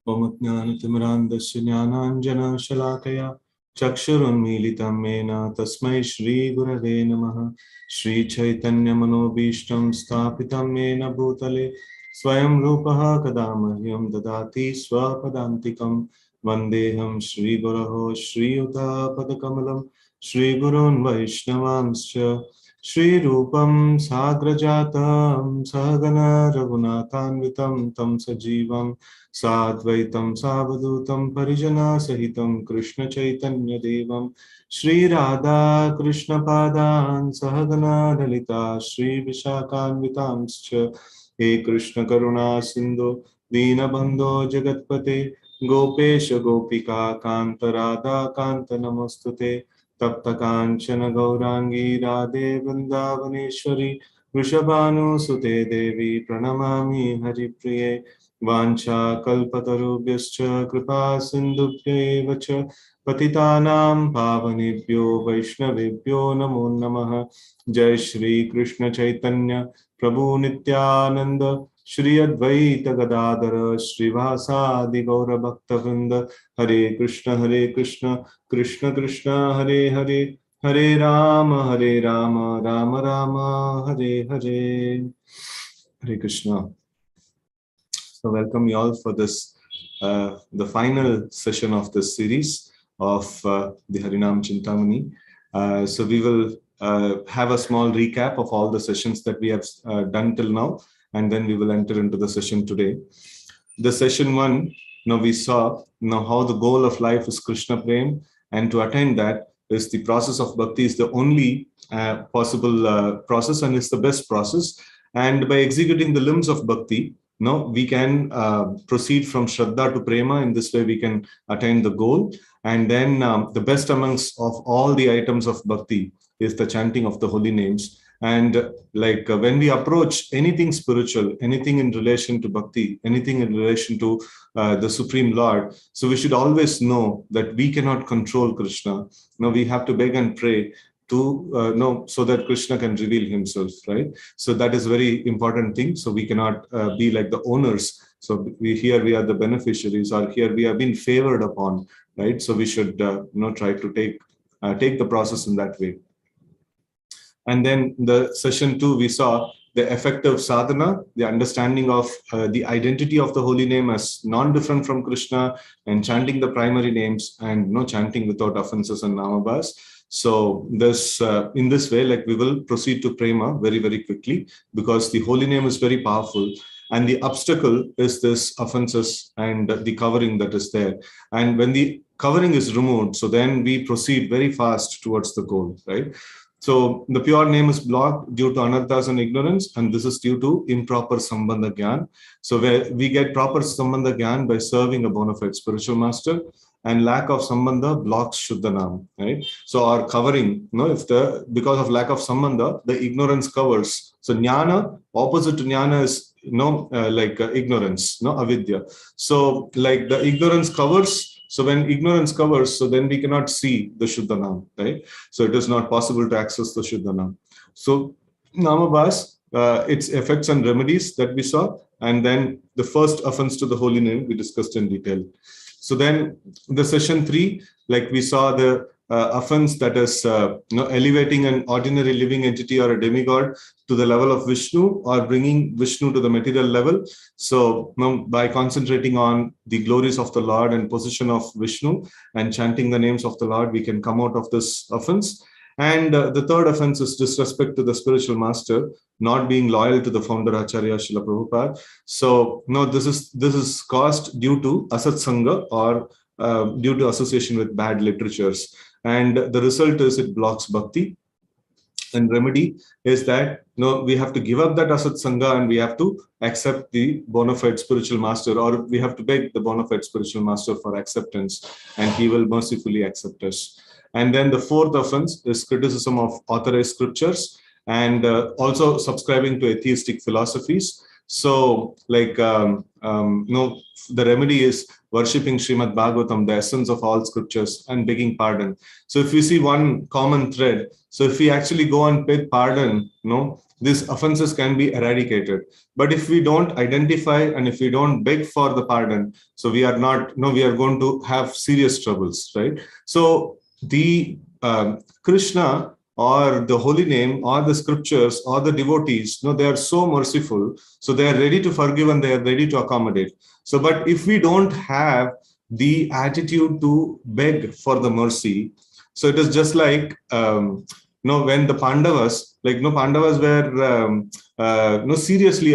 मम ज्ञानतिमिरान्धस्य ज्ञानाञ्जनशलाकया चक्षुरुन्मीलितं येन तस्मै श्रीगुरवे नमः। श्रीचैतन्यमनोभीष्टं स्थापितं येन भूतले स्वयं रूपः कदा मह्यं ददाति स्वपदान्तिकं। वन्देऽहं श्रीगुरोः श्रीयुतापदकमलं श्रीगुरोन् वैष्णवांश्च श्रीरूपं साग्रजातं सहगण रघुनाथान्वितं तं सजीवं साद्वैतं सावधूतं परिजनसहितं कृष्णचैतन्यदेवं श्रीराधा कृष्णपादान् सहगना ललिता श्रीविशाखान्वितांश्च। हे कृष्ण करुणा सिन्धो दीनबन्धो जगत्पते गोपेश गोपिका कान्त राधा कान्त नमोस्तुते। तप्त कांचन गौरांगी राधे वृंदावनेश्वरी वृषभानुसुते देवी प्रणमामि हरिप्रिये। वाञ्छाकल्पतरुभ्यश्च कृपा सिन्धुभ्यैव च पतितानां पावनेभ्यो वैष्णवेभ्यो नमो नमः। जय श्री कृष्ण चैतन्य प्रभु नित्यानंद श्री अद्वैत गदाधर श्रीवासादि गौर भक्तवृंद। हरे Krishna Krishna Krishna Hare Hare Hare Ram Ram Ram Hare Hare. Hare Krishna. So welcome you all for this, the final session of this series of the Harinam Cintamani. So we will have a small recap of all the sessions that we have done till now, and then we will enter into the session today. The session one, now we saw how the goal of life is Krishna Prem, and to attain that is the process of bhakti is the only possible process, and it's the best process. And by executing the limbs of bhakti, we can proceed from Shraddha to Prema. In this way, we can attain the goal. And then the best amongst of all the items of bhakti is the chanting of the holy names. And when we approach anything spiritual, anything in relation to bhakti, anything in relation to the Supreme Lord, so we should always know that we cannot control Krishna. We have to beg and pray to know so that Krishna can reveal himself, right? So that is very important thing. So we cannot be like the owners. So we are the beneficiaries, or here we have been favored upon, right? So we should try to take the process in that way. And then the session 2, we saw the effective sadhana, the understanding of the identity of the holy name as non-different from Krishna, and chanting the primary names, and chanting without offenses and namabhas. So this in this way, we will proceed to Prema very, very quickly, because the holy name is very powerful. And the obstacle is this offenses and the covering that is there. And when the covering is removed, so then we proceed very fast towards the goal, right? So the pure name is blocked due to anarthas and ignorance, and this is due to improper sambandha gyan. So where we get proper sambandha gyan by serving a bona fide spiritual master, and lack of sambandha blocks Shuddhanam, right? So our covering, because of lack of sambandha, the ignorance covers. So jnana, opposite to jnana is ignorance, avidya. So the ignorance covers. So when ignorance covers, so then we cannot see the Shuddhanam, right? So it is not possible to access the Shuddhanam. So Namabhas, its effects and remedies that we saw, and then the first offense to the holy name we discussed in detail. So then the session 3, we saw the offense that is elevating an ordinary living entity or a demigod to the level of Vishnu, or bringing Vishnu to the material level. So by concentrating on the glories of the Lord and position of Vishnu and chanting the names of the Lord, we can come out of this offense. And the third offense is disrespect to the spiritual master, not being loyal to the founder Acharya Srila Prabhupada. So this is caused due to asat sangha, or due to association with bad literatures. And the result is it blocks bhakti. And remedy is that we have to give up that asat sangha, and we have to accept the bona fide spiritual master, or we have to beg the bona fide spiritual master for acceptance, and he will mercifully accept us. And then the fourth offense is criticism of authorized scriptures, and also subscribing to atheistic philosophies. So the remedy is worshipping Srimad Bhagavatam, the essence of all scriptures, and begging pardon. So if we see one common thread, so if we actually go and beg pardon, these offenses can be eradicated. But if we don't identify and if we don't beg for the pardon, so we are not, we are going to have serious troubles, right? So the Krishna or the holy name or the scriptures or the devotees, they are so merciful. So they are ready to forgive and they are ready to accommodate. So, but if we don't have the attitude to beg for the mercy, so it is just like, when the Pandavas, Pandavas were seriously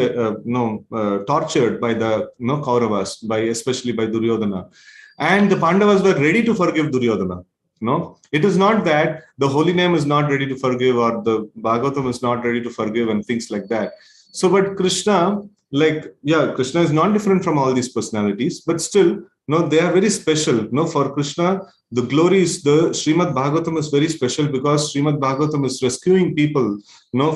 tortured by the Kauravas, especially by Duryodhana, and the Pandavas were ready to forgive Duryodhana. No, it is not that the holy name is not ready to forgive or the Bhagavatam is not ready to forgive and things like that. So, but Krishna, Krishna is not different from all these personalities, but still, they are very special. For Krishna, the glory is the Srimad Bhagavatam is very special because Srimad Bhagavatam is rescuing people,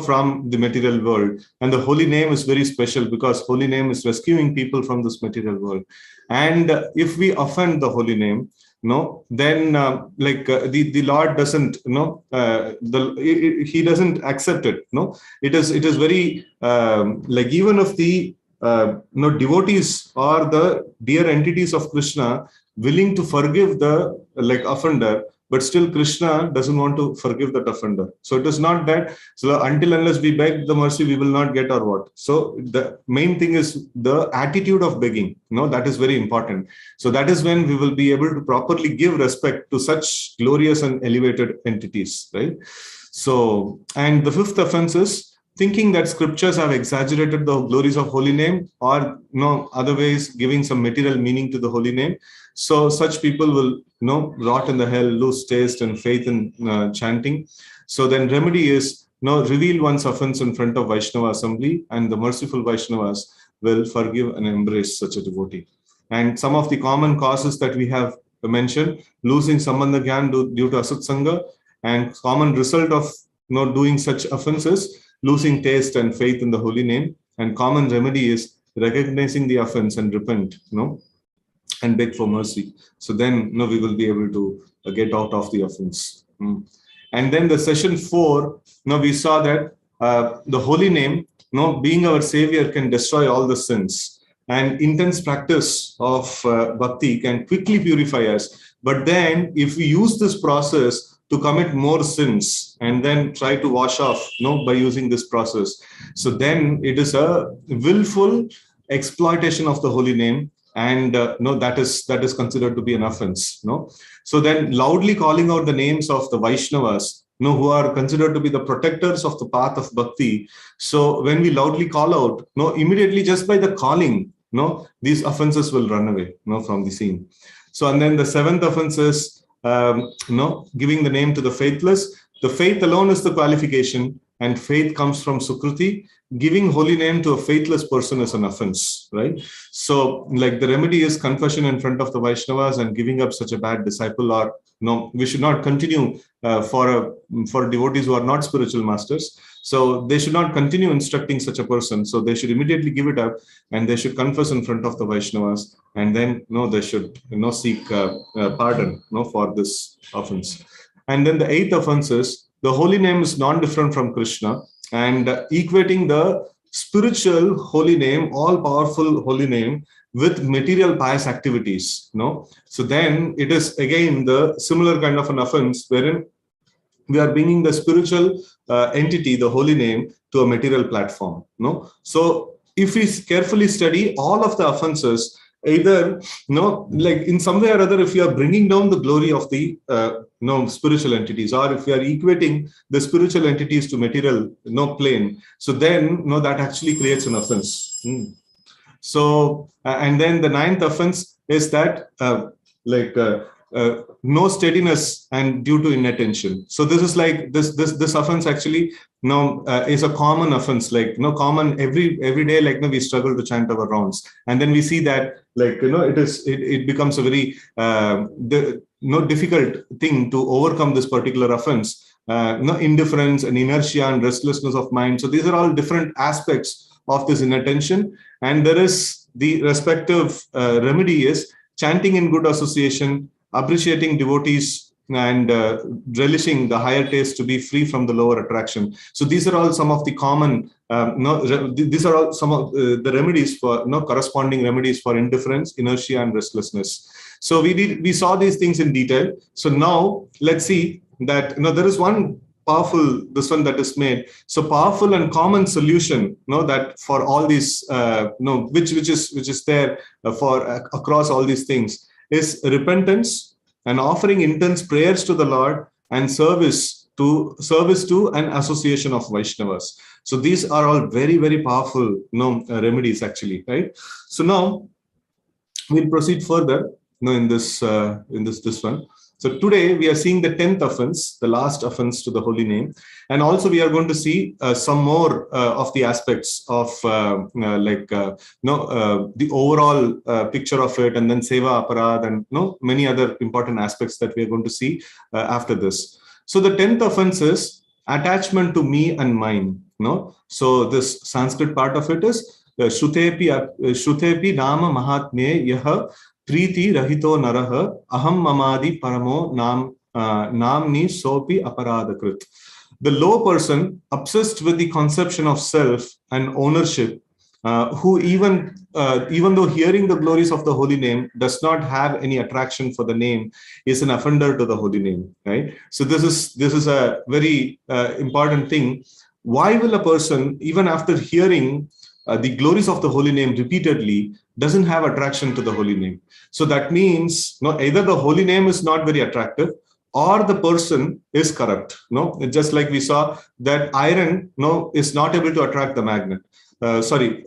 from the material world. And the holy name is very special because holy name is rescuing people from this material world. And if we offend the holy name, then the Lord doesn't, he doesn't accept it. It is very even if the devotees or the dear entities of Krishna willing to forgive the offender, but still Krishna doesn't want to forgive that offender. So it is not that, so until unless we beg the mercy, we will not get or what. So the main thing is the attitude of begging. That is very important. So that is when we will be able to properly give respect to such glorious and elevated entities, right? So, and the fifth offense is thinking that scriptures have exaggerated the glories of holy name or other ways giving some material meaning to the holy name. So such people will rot in the hell, lose taste and faith in chanting. So then remedy is reveal one's offense in front of Vaishnava assembly, and the merciful Vaishnavas will forgive and embrace such a devotee. And some of the common causes that we have mentioned: losing sambandha gyan due to asat sangha, and common result of doing such offenses, losing taste and faith in the holy name. And common remedy is recognizing the offense and repent, and beg for mercy. So then, we will be able to get out of the offense. And then the session 4, we saw that the holy name, being our savior, can destroy all the sins. And intense practice of bhakti can quickly purify us. But then, if we use this process to commit more sins and then try to wash off, by using this process, so then it is a willful exploitation of the holy name. And that is considered to be an offense. So then loudly calling out the names of the Vaishnavas, who are considered to be the protectors of the path of bhakti. So when we loudly call out, immediately just by the calling, these offenses will run away, from the scene. So, and then the seventh offense is, giving the name to the faithless. The faith alone is the qualification, and faith comes from Sukruti. Giving holy name to a faithless person is an offense, right? So, the remedy is confession in front of the Vaishnavas and giving up such a bad disciple. Or we should not continue for devotees who are not spiritual masters. So they should not continue instructing such a person. So they should immediately give it up and they should confess in front of the Vaishnavas, and then they should seek pardon for this offense. And then the eighth offense is the holy name is non-different from Krishna, and equating the spiritual holy name, all-powerful holy name, with material pious activities. So then it is again the similar kind of an offense wherein we are bringing the spiritual entity, the holy name, to a material platform. So if we carefully study all of the offenses, either in some way or other, if you are bringing down the glory of the spiritual entities, or if you are equating the spiritual entities to material plane, so then that actually creates an offense. So and then the ninth offense is that no steadiness and due to inattention. So this is this offense actually is a common offense, common every day, we struggle to chant our rounds, and then we see that it becomes a very difficult thing to overcome this particular offense. Indifference and inertia and restlessness of mind. So these are all different aspects of this inattention, and there is the respective remedy is chanting in good association, appreciating devotees and relishing the higher taste to be free from the lower attraction. So these are all some of the common, these are all some of the remedies for, corresponding remedies for indifference, inertia, and restlessness. So we saw these things in detail. So now let's see that, there is one powerful, this one that is made. So powerful and common solution, that for all these, which is there for across all these things, is repentance and offering intense prayers to the Lord, and service to an association of Vaishnavas. So these are all very, very powerful, remedies actually, right? So now we'll proceed further, in this one. So today we are seeing the 10th offense, the last offense to the holy name, and also we are going to see some more of the aspects of the overall picture of it, and then seva aparad, and many other important aspects that we are going to see after this. So the 10th offense is attachment to me and mine. So this Sanskrit part of it is Shrutepi nama mahatmye yaha Priti rahito naraha aham mamadi paramo namni sopi aparadakrit. The low person, obsessed with the conception of self and ownership, who even though hearing the glories of the holy name does not have any attraction for the name, is an offender to the holy name. Right. So this is a very important thing. Why will a person, even after hearing the glories of the holy name repeatedly, doesn't have attraction to the holy name? So that means either the holy name is not very attractive, or the person is corrupt. Just like we saw that iron is not able to attract the magnet.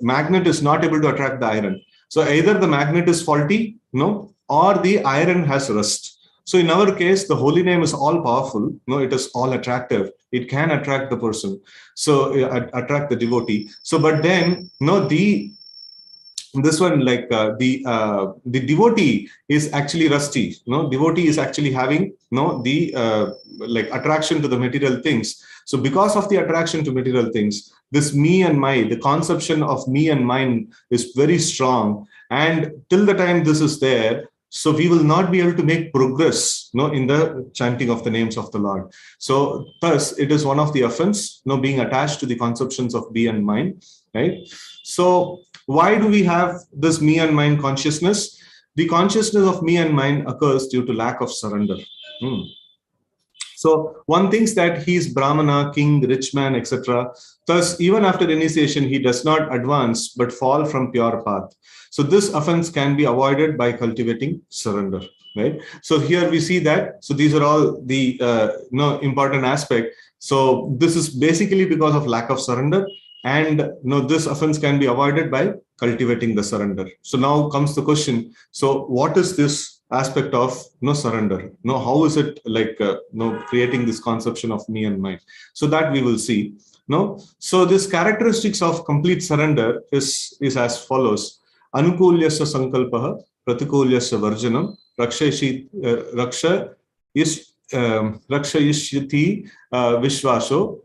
Magnet is not able to attract the iron. So either the magnet is faulty, or the iron has rust. So in our case, the holy name is all powerful. It is all attractive. It can attract the person. So attract the devotee. So, but then, this one, like the devotee is actually rusty. Devotee is actually having the attraction to the material things. So because of the attraction to material things, this me and my, the conception of me and mine is very strong. And till the time this is there, so we will not be able to make progress in the chanting of the names of the Lord. So thus it is one of the offense, being attached to the conceptions of me and mine, right? So why do we have this me and mine consciousness? The consciousness of me and mine occurs due to lack of surrender. So one thinks that he is Brahmana, king, rich man, etc. Thus, even after initiation, he does not advance but fall from pure path. So this offense can be avoided by cultivating surrender, right? So here we see that. So these are all the important aspect. So this is basically because of lack of surrender, and this offense can be avoided by cultivating the surrender. So now comes the question. So what is this aspect of surrender? How is it like creating this conception of me and mine? So that we will see. So this characteristics of complete surrender is as follows. Anukulyasya sankalpaha, pratikulyasya varjanam, rakshayishyati vishvaso,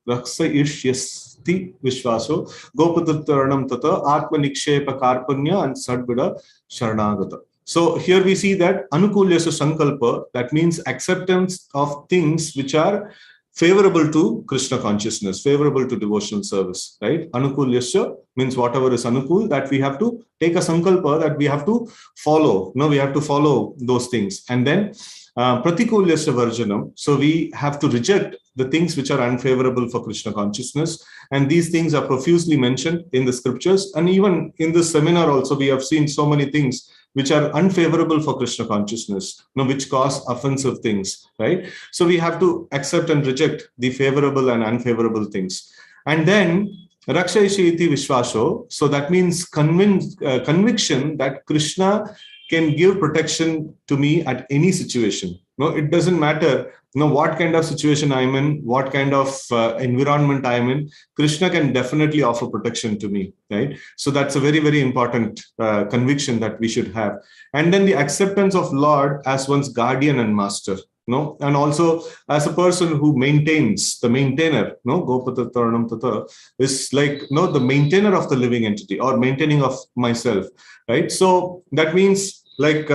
rakshayishyasti vishvaso, gopataranam tata, atma nikshepa karpanya, and sadvida sharanagata. So here we see that anukulyasya sankalpa, that means acceptance of things which are favorable to Krishna consciousness, favorable to devotional service, right? Anukulyasya means whatever is anukul, that we have to take a sankalpa, that we have to follow. We have to follow those things. And then pratikulyasya varjanam. So we have to reject the things which are unfavorable for Krishna consciousness. And these things are profusely mentioned in the scriptures. And even in this seminar also, we have seen so many things which are unfavorable for Krishna consciousness, which cause offensive things, right? So we have to accept and reject the favorable and unfavorable things. And then rakshayishiti vishvaso. So that means conviction that Krishna can give protection to me at any situation. It doesn't matter what kind of situation I'm in, what kind of environment I'm in. Krishna can definitely offer protection to me, right? So that's a very, very important conviction that we should have. And then the acceptance of Lord as one's guardian and master. And also as a person who maintains, the maintainer, Gopata Taranam Tata, is like the maintainer of the living entity, or maintaining of myself, right? So that means like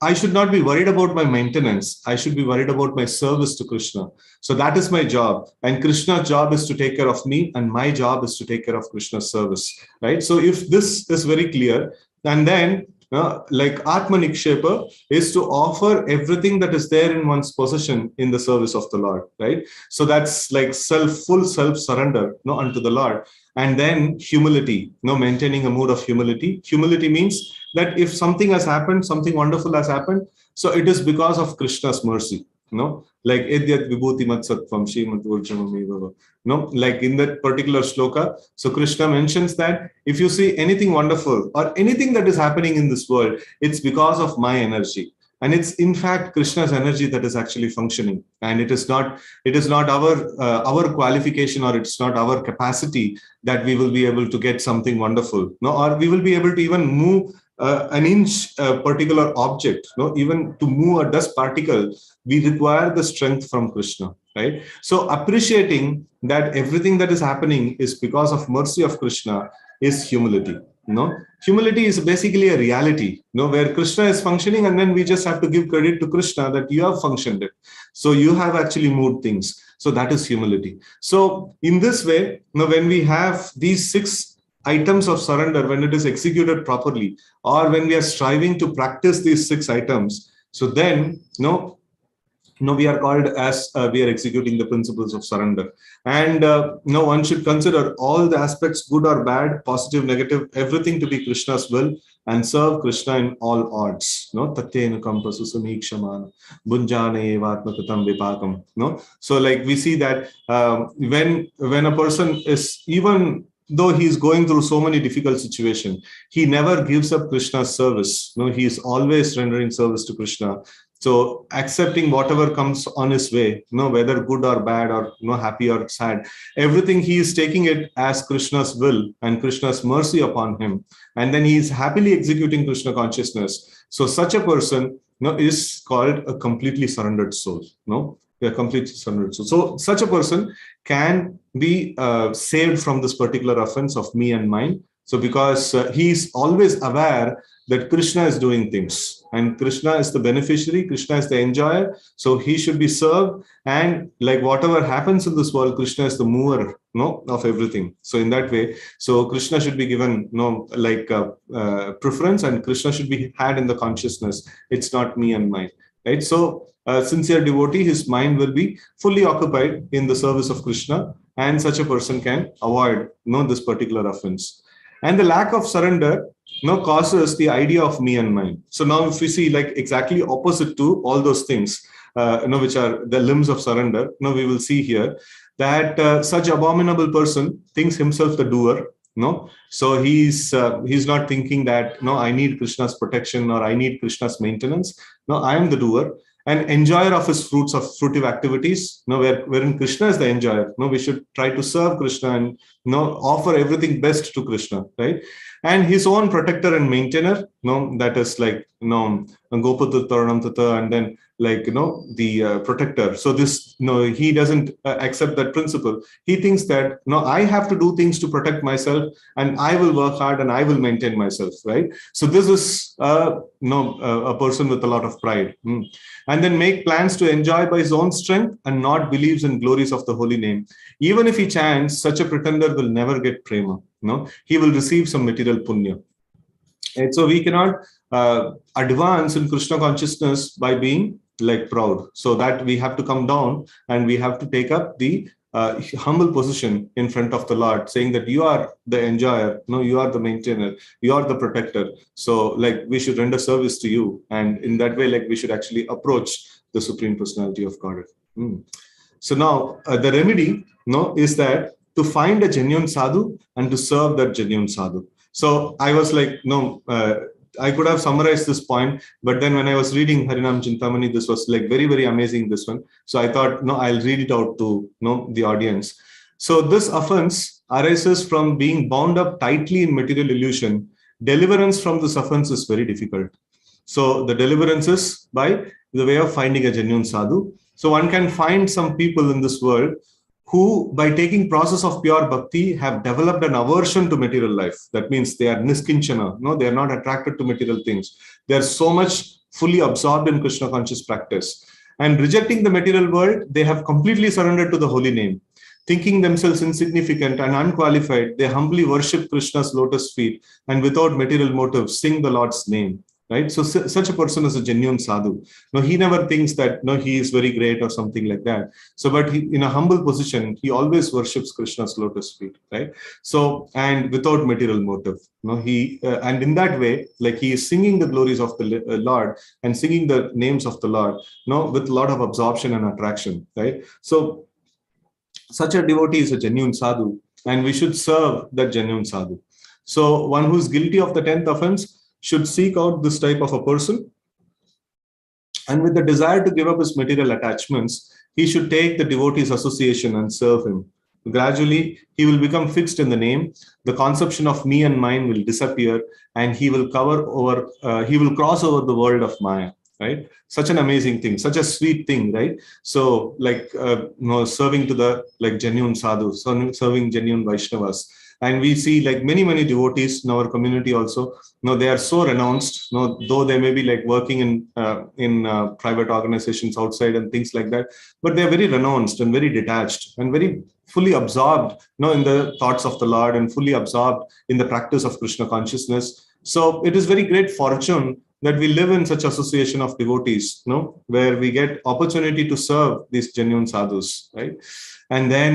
I should not be worried about my maintenance. I should be worried about my service to Krishna. So that is my job. And Krishna's job is to take care of me, and my job is to take care of Krishna's service. Right? So if this is very clear, and then like Atma Nikshepa is to offer everything that is there in one's possession in the service of the Lord. Right? So that's like full self surrender unto the Lord. And then humility, maintaining a mood of humility. Humility means that if something has happened, something wonderful has happened, so it is because of Krishna's mercy. Like Edyat Vibhuti Mat Sattvam Shrimat Urjamameva. Like in that particular shloka, so Krishna mentions that if you see anything wonderful or anything that is happening in this world, it's because of my energy. And it's in fact Krishna's energy that is actually functioning, and it is not our qualification, or it's not our capacity that we will be able to get something wonderful, or we will be able to even move an inch a particular object, even to move a dust particle, we require the strength from Krishna, right? So appreciating that everything that is happening is because of mercy of Krishna is humility. Humility is basically a reality, where Krishna is functioning, and then we just have to give credit to Krishna that you have functioned it. So you have actually moved things. So that is humility. So in this way, when we have these 6 items of surrender, when it is executed properly, or when we are striving to practice these 6 items, so then, we are called as we are executing the principles of surrender. And one should consider all the aspects, good or bad, positive, negative, everything to be Krishna's will, and serve Krishna in all odds. Tatyena kampasu samikshamana bunjane evatmakatam vipakam. So like we see that when a person is, even though he is going through so many difficult situations, he never gives up Krishna's service. He is always rendering service to Krishna. So accepting whatever comes on his way, whether good or bad, or happy or sad, everything he is taking it as Krishna's will and Krishna's mercy upon him. And then he is happily executing Krishna consciousness. So such a person is called a completely surrendered soul. A completely surrendered soul. So such a person can be saved from this particular offense of me and mine. So because he is always aware that Krishna is doing things, and Krishna is the beneficiary, Krishna is the enjoyer, so he should be served, and like whatever happens in this world, Krishna is the mover of everything. So in that way, so Krishna should be given preference, and Krishna should be had in the consciousness. It's not me and mine, right? So a sincere devotee, his mind will be fully occupied in the service of Krishna, and such a person can avoid this particular offense. And the lack of surrender causes the idea of me and mine. So now if we see like exactly opposite to all those things, which are the limbs of surrender, we will see here that such abominable person thinks himself the doer. So he's not thinking that, I need Krishna's protection, or I need Krishna's maintenance. I am the doer, an enjoyer of his fruits of fruitive activities, wherein Krishna is the enjoyer. We should try to serve Krishna and offer everything best to Krishna, right? And his own protector and maintainer, that is like Gopatu Taranam Tata, and then like the protector. So this he doesn't accept that principle. He thinks that I have to do things to protect myself, and I will work hard and I will maintain myself, right? So this is a person with a lot of pride. And then make plans to enjoy by his own strength and not believes in glories of the holy name. Even if he chants, such a pretender will never get prema. He will receive some material punya. And so we cannot advance in Krishna consciousness by being like proud. So that we have to come down and we have to take up the humble position in front of the Lord, saying that you are the enjoyer, you are the maintainer, you are the protector. So like we should render service to you. And in that way, like we should actually approach the Supreme Personality of Godhead. So now the remedy is that to find a genuine sadhu and to serve that genuine sadhu. So I was like, I could have summarized this point, but then when I was reading Harinam Cintamani, this was like very, very amazing, this one. So I thought, I'll read it out to the audience. So this offense arises from being bound up tightly in material illusion. Deliverance from this offense is very difficult. So the deliverance is by the way of finding a genuine sadhu. So one can find some people in this world who, by taking process of pure bhakti, have developed an aversion to material life. That means they are niskinchana. They are not attracted to material things. They are so much fully absorbed in Krishna conscious practice. And rejecting the material world, they have completely surrendered to the holy name. Thinking themselves insignificant and unqualified, they humbly worship Krishna's lotus feet and without material motives sing the Lord's name. Right? So such a person is a genuine sadhu. No, he never thinks that no, he is very great or something like that. So, but he, in a humble position, he always worships Krishna's lotus feet, right? So, and without material motive, no, he and in that way, like he is singing the glories of the Lord and singing the names of the Lord, no, with a lot of absorption and attraction, right? So, such a devotee is a genuine sadhu, and we should serve that genuine sadhu. So, one who is guilty of the 10th offense should seek out this type of a person, and with the desire to give up his material attachments, he should take the devotee's association and serve him. Gradually, he will become fixed in the name. The conception of me and mine will disappear, and he will cross over the world of Maya. Right? Such an amazing thing, such a sweet thing, right? So, like, serving to the like genuine sadhus, serving genuine Vaishnavas. And we see like many devotees in our community also. They are so renounced. Though they may be like working in private organizations outside and things like that, but they are very renounced and very detached and very fully absorbed, in the thoughts of the Lord and fully absorbed in the practice of Krishna consciousness. So it is very great fortune that we live in such association of devotees, where we get opportunity to serve these genuine sadhus, right? And then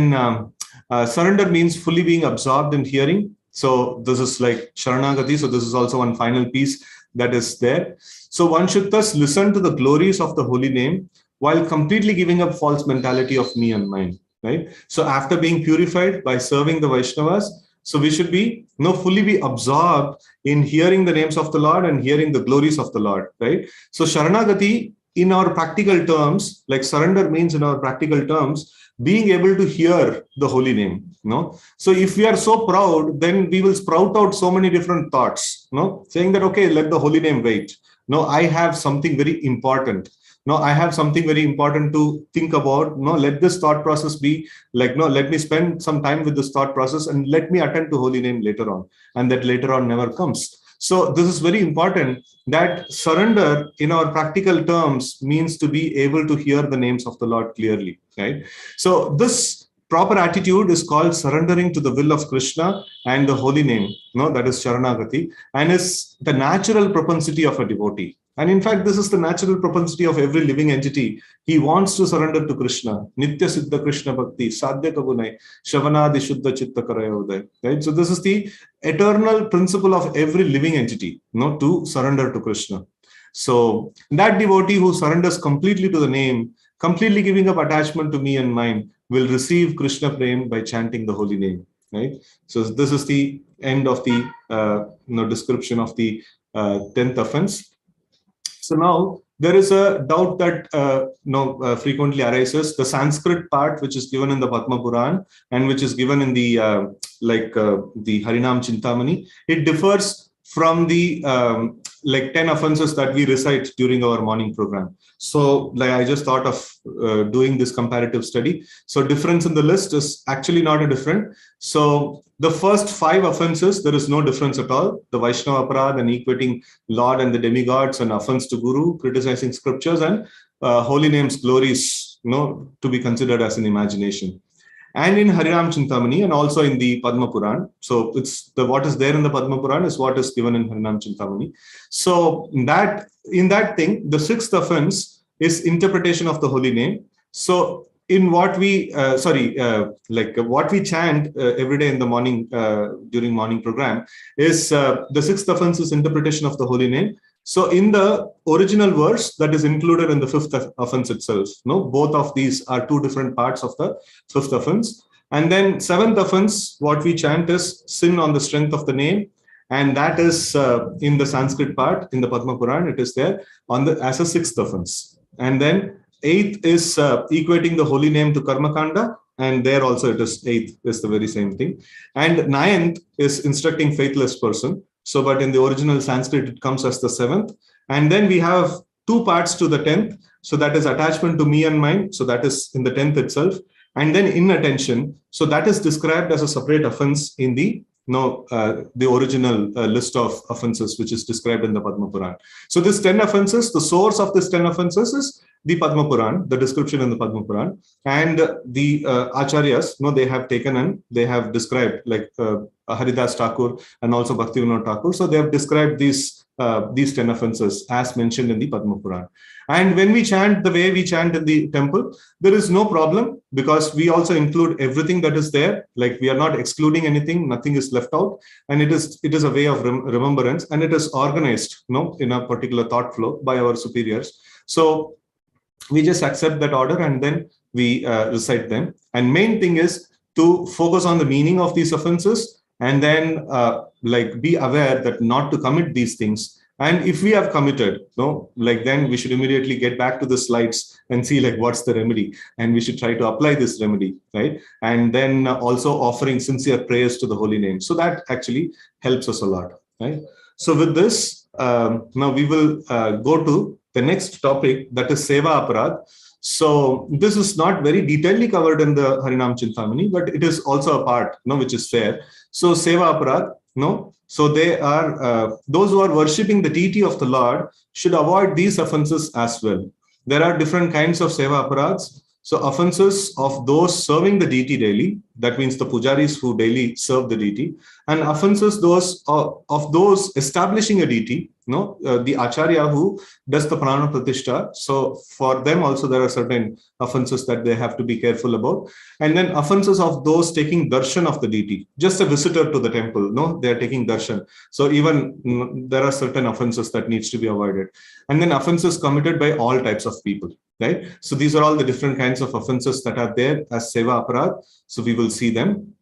surrender means fully being absorbed in hearing. So this is like Sharanagati. So this is also one final piece that is there. So one should thus listen to the glories of the holy name while completely giving up false mentality of me and mine, right? So after being purified by serving the Vaishnavas, so we should be fully be absorbed in hearing the names of the Lord and hearing the glories of the Lord, right? So Sharanagati, in our practical terms, like surrender means in our practical terms, being able to hear the holy name. So if we are so proud, then we will sprout out so many different thoughts, saying that, okay, let the holy name wait. I have something very important. I have something very important to think about. Let this thought process be like, let me spend some time with this thought process and let me attend to holy name later on. And that later on never comes. So this is very important, that surrender in our practical terms means to be able to hear the names of the Lord clearly, right? So this proper attitude is called surrendering to the will of Krishna and the holy name, that is Sharanagati, and is the natural propensity of a devotee. And in fact, this is the natural propensity of every living entity. He wants to surrender to Krishna. Nitya Siddha Krishna Bhakti, Sadhya Kabunai, Shavanadi Shuddha Chitta Karayodaya. Right? So this is the eternal principle of every living entity, to surrender to Krishna. So that devotee who surrenders completely to the name, completely giving up attachment to me and mine, will receive Krishna Prem by chanting the holy name. Right? So this is the end of the description of the 10th offense. So now there is a doubt that frequently arises. The Sanskrit part, which is given in the Padma Puran and which is given in the the Harinam Cintamani, it differs from the 10 offenses that we recite during our morning program. So like I just thought of doing this comparative study. So difference in the list is actually not a different. So the first 5 offenses, there is no difference at all. The Vaishnava Aparad and equating Lord and the demigods and offense to Guru, criticizing scriptures and holy names glories, to be considered as an imagination. And in Harinam Cintamani and also in the Padma Puran. So it's what is there in the Padma Puran is what is given in Harinam Cintamani. So in that thing, the 6th offense is interpretation of the holy name. So in what we what we chant every day in the morning during morning program is the 6th offense is interpretation of the holy name. So in the original verse that is included in the 5th offense itself, both of these are 2 different parts of the 5th offense. And then 7th offense, what we chant is sin on the strength of the name. And that is in the Sanskrit part, in the Padma Puran, it is there as a 6th offense. And then 8th is equating the holy name to Karma Kanda. And there also it is 8th is the very same thing. And 9th is instructing faithless person. So, but in the original Sanskrit, it comes as the 7th. And then we have 2 parts to the 10th. So that is attachment to me and mine. So that is in the 10th itself. And then inattention. So that is described as a separate offense in the the original list of offenses which is described in the Padma Puran. So this 10 offenses, the source of this 10 offenses is the Padma Puran, the description in the Padma Puran, and the Acharyas, they have taken and they have described, like Haridas Thakur and also Bhaktivinoda Thakur. So they have described these 10 offenses as mentioned in the Padma Puran. And when we chant the way we chant in the temple, there is no problem, because we also include everything that is there. Like, we are not excluding anything, nothing is left out, and it is a way of remembrance, and it is organized, in a particular thought flow by our superiors. So we just accept that order and then we recite them. And main thing is to focus on the meaning of these offenses, and then be aware that not to commit these things. And if we have committed, then we should immediately get back to the slides and see what's the remedy, and we should try to apply this remedy, right? And then also offering sincere prayers to the holy name. So that actually helps us a lot, right? So with this, now we will go to the next topic, that is Seva Aparad. So this is not very detailedly covered in the Harinam Cintamani, but it is also a part, which is there. So Seva Aparad, so they are, those who are worshipping the deity of the Lord should avoid these offenses as well. There are different kinds of Seva Aparads. So offenses of those serving the deity daily, that means the pujaris who daily serve the deity, and offenses of those establishing a deity, the acharya who does the prana pratishtha. So for them also there are certain offenses that they have to be careful about. And then offenses of those taking darshan of the deity, just a visitor to the temple, they are taking darshan. So even there are certain offenses that needs to be avoided. And then offenses committed by all types of people, right? So these are all the different kinds of offenses that are there as Seva Aparad. So we will see them.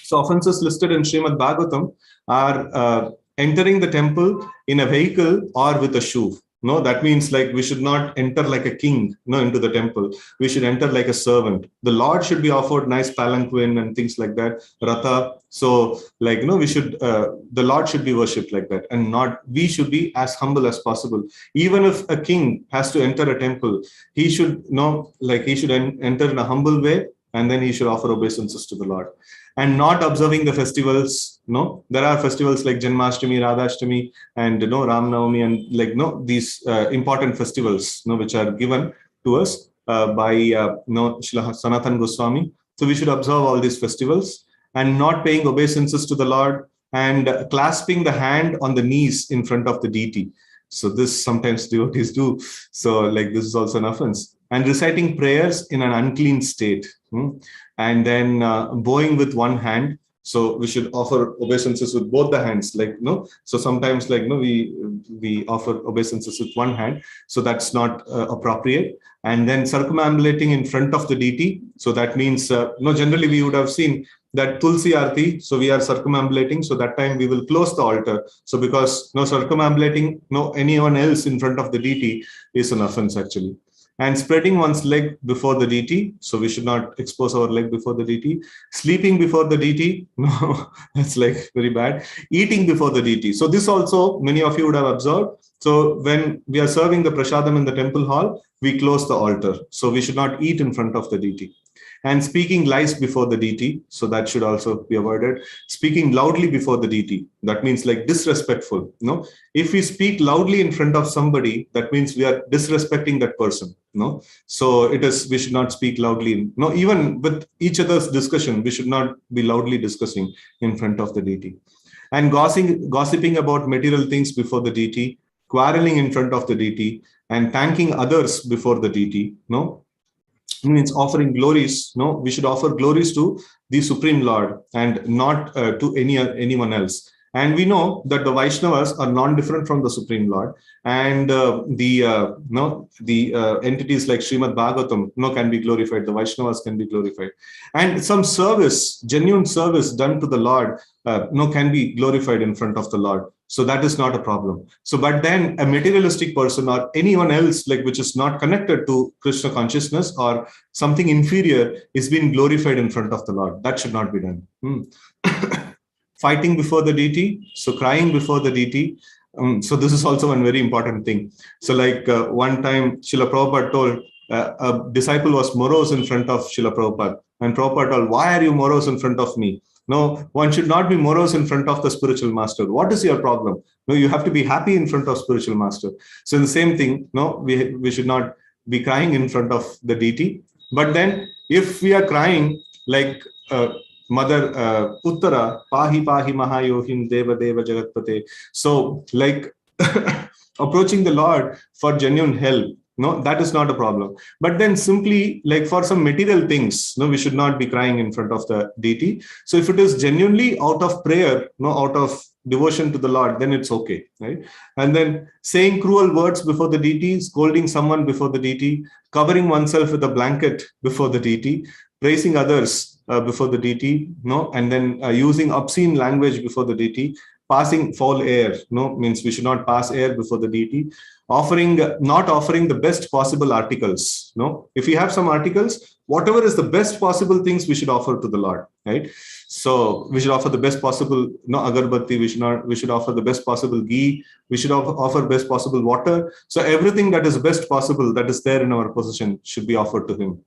So offenses listed in Srimad Bhagavatam are entering the temple in a vehicle or with a shoe. That means we should not enter like a king, into the temple. We should enter like a servant. The Lord should be offered nice palanquin and things like that, ratha. So we should, the Lord should be worshipped like that, and we should be as humble as possible. Even if a king has to enter a temple, he should he should enter in a humble way, and then he should offer obeisances to the Lord. And not observing the festivals. There are festivals like Janmashtami, Radhashtami, and Ram Navami, and these important festivals, which are given to us by Srila Sanatana Goswami. So we should observe all these festivals, and not paying obeisances to the Lord, and clasping the hand on the knees in front of the deity. So this sometimes devotees do. So this is also an offense. And reciting prayers in an unclean state. And then bowing with one hand. So we should offer obeisances with both the hands, so sometimes we offer obeisances with one hand, so that's not appropriate. And then circumambulating in front of the deity. So that means generally we would have seen that Tulsi Arti, so we are circumambulating, so that time we will close the altar. So because circumambulating anyone else in front of the deity is an offense actually. And spreading one's leg before the deity. So we should not expose our leg before the deity. Sleeping before the deity. No, that's very bad. Eating before the deity. So this also many of you would have observed. So when we are serving the prasadam in the temple hall, we close the altar. So we should not eat in front of the deity. And speaking lies before the deity. So that should also be avoided. Speaking loudly before the deity. That means disrespectful. If we speak loudly in front of somebody, that means we are disrespecting that person. So we should not speak loudly. Even with each other's discussion, we should not be loudly discussing in front of the deity. And gossiping about material things before the deity, quarreling in front of the deity, and thanking others before the deity. Means offering glories. We should offer glories to the Supreme Lord and not to anyone else. And we know that the Vaishnavas are non-different from the Supreme Lord, and the entities like Srimad Bhagavatam can be glorified. The Vaishnavas can be glorified, and some service, genuine service done to the Lord, can be glorified in front of the Lord. So that is not a problem. So, but then a materialistic person or anyone else which is not connected to Krishna consciousness or something inferior is being glorified in front of the Lord. That should not be done. Fighting before the deity. So crying before the deity. So this is also one very important thing. So one time Srila Prabhupada told a disciple was morose in front of Srila Prabhupada. And Prabhupada told, why are you morose in front of me? No, one should not be morose in front of the spiritual master. What is your problem? No, you have to be happy in front of spiritual master. So the same thing, no, we should not be crying in front of the deity. But then if we are crying like Mother Uttara, Pahi Pahi Mahayohim Deva Deva Jagatpate. So like approaching the Lord for genuine help, no, that is not a problem. But then simply like for some material things, no, we should not be crying in front of the deity. So if it is genuinely out of prayer, no, out of devotion to the Lord, then it's okay, right? And then saying cruel words before the deity, scolding someone before the deity, covering oneself with a blanket before the deity, praising others before the deity, no, and then using obscene language before the deity, passing foul air, no, means we should not pass air before the deity, not offering the best possible articles, no. If we have some articles, whatever is the best possible things we should offer to the Lord, right? So we should offer the best possible, no, agarbatti, we should offer the best possible ghee, we should offer best possible water. So everything that is best possible that is there in our possession should be offered to him.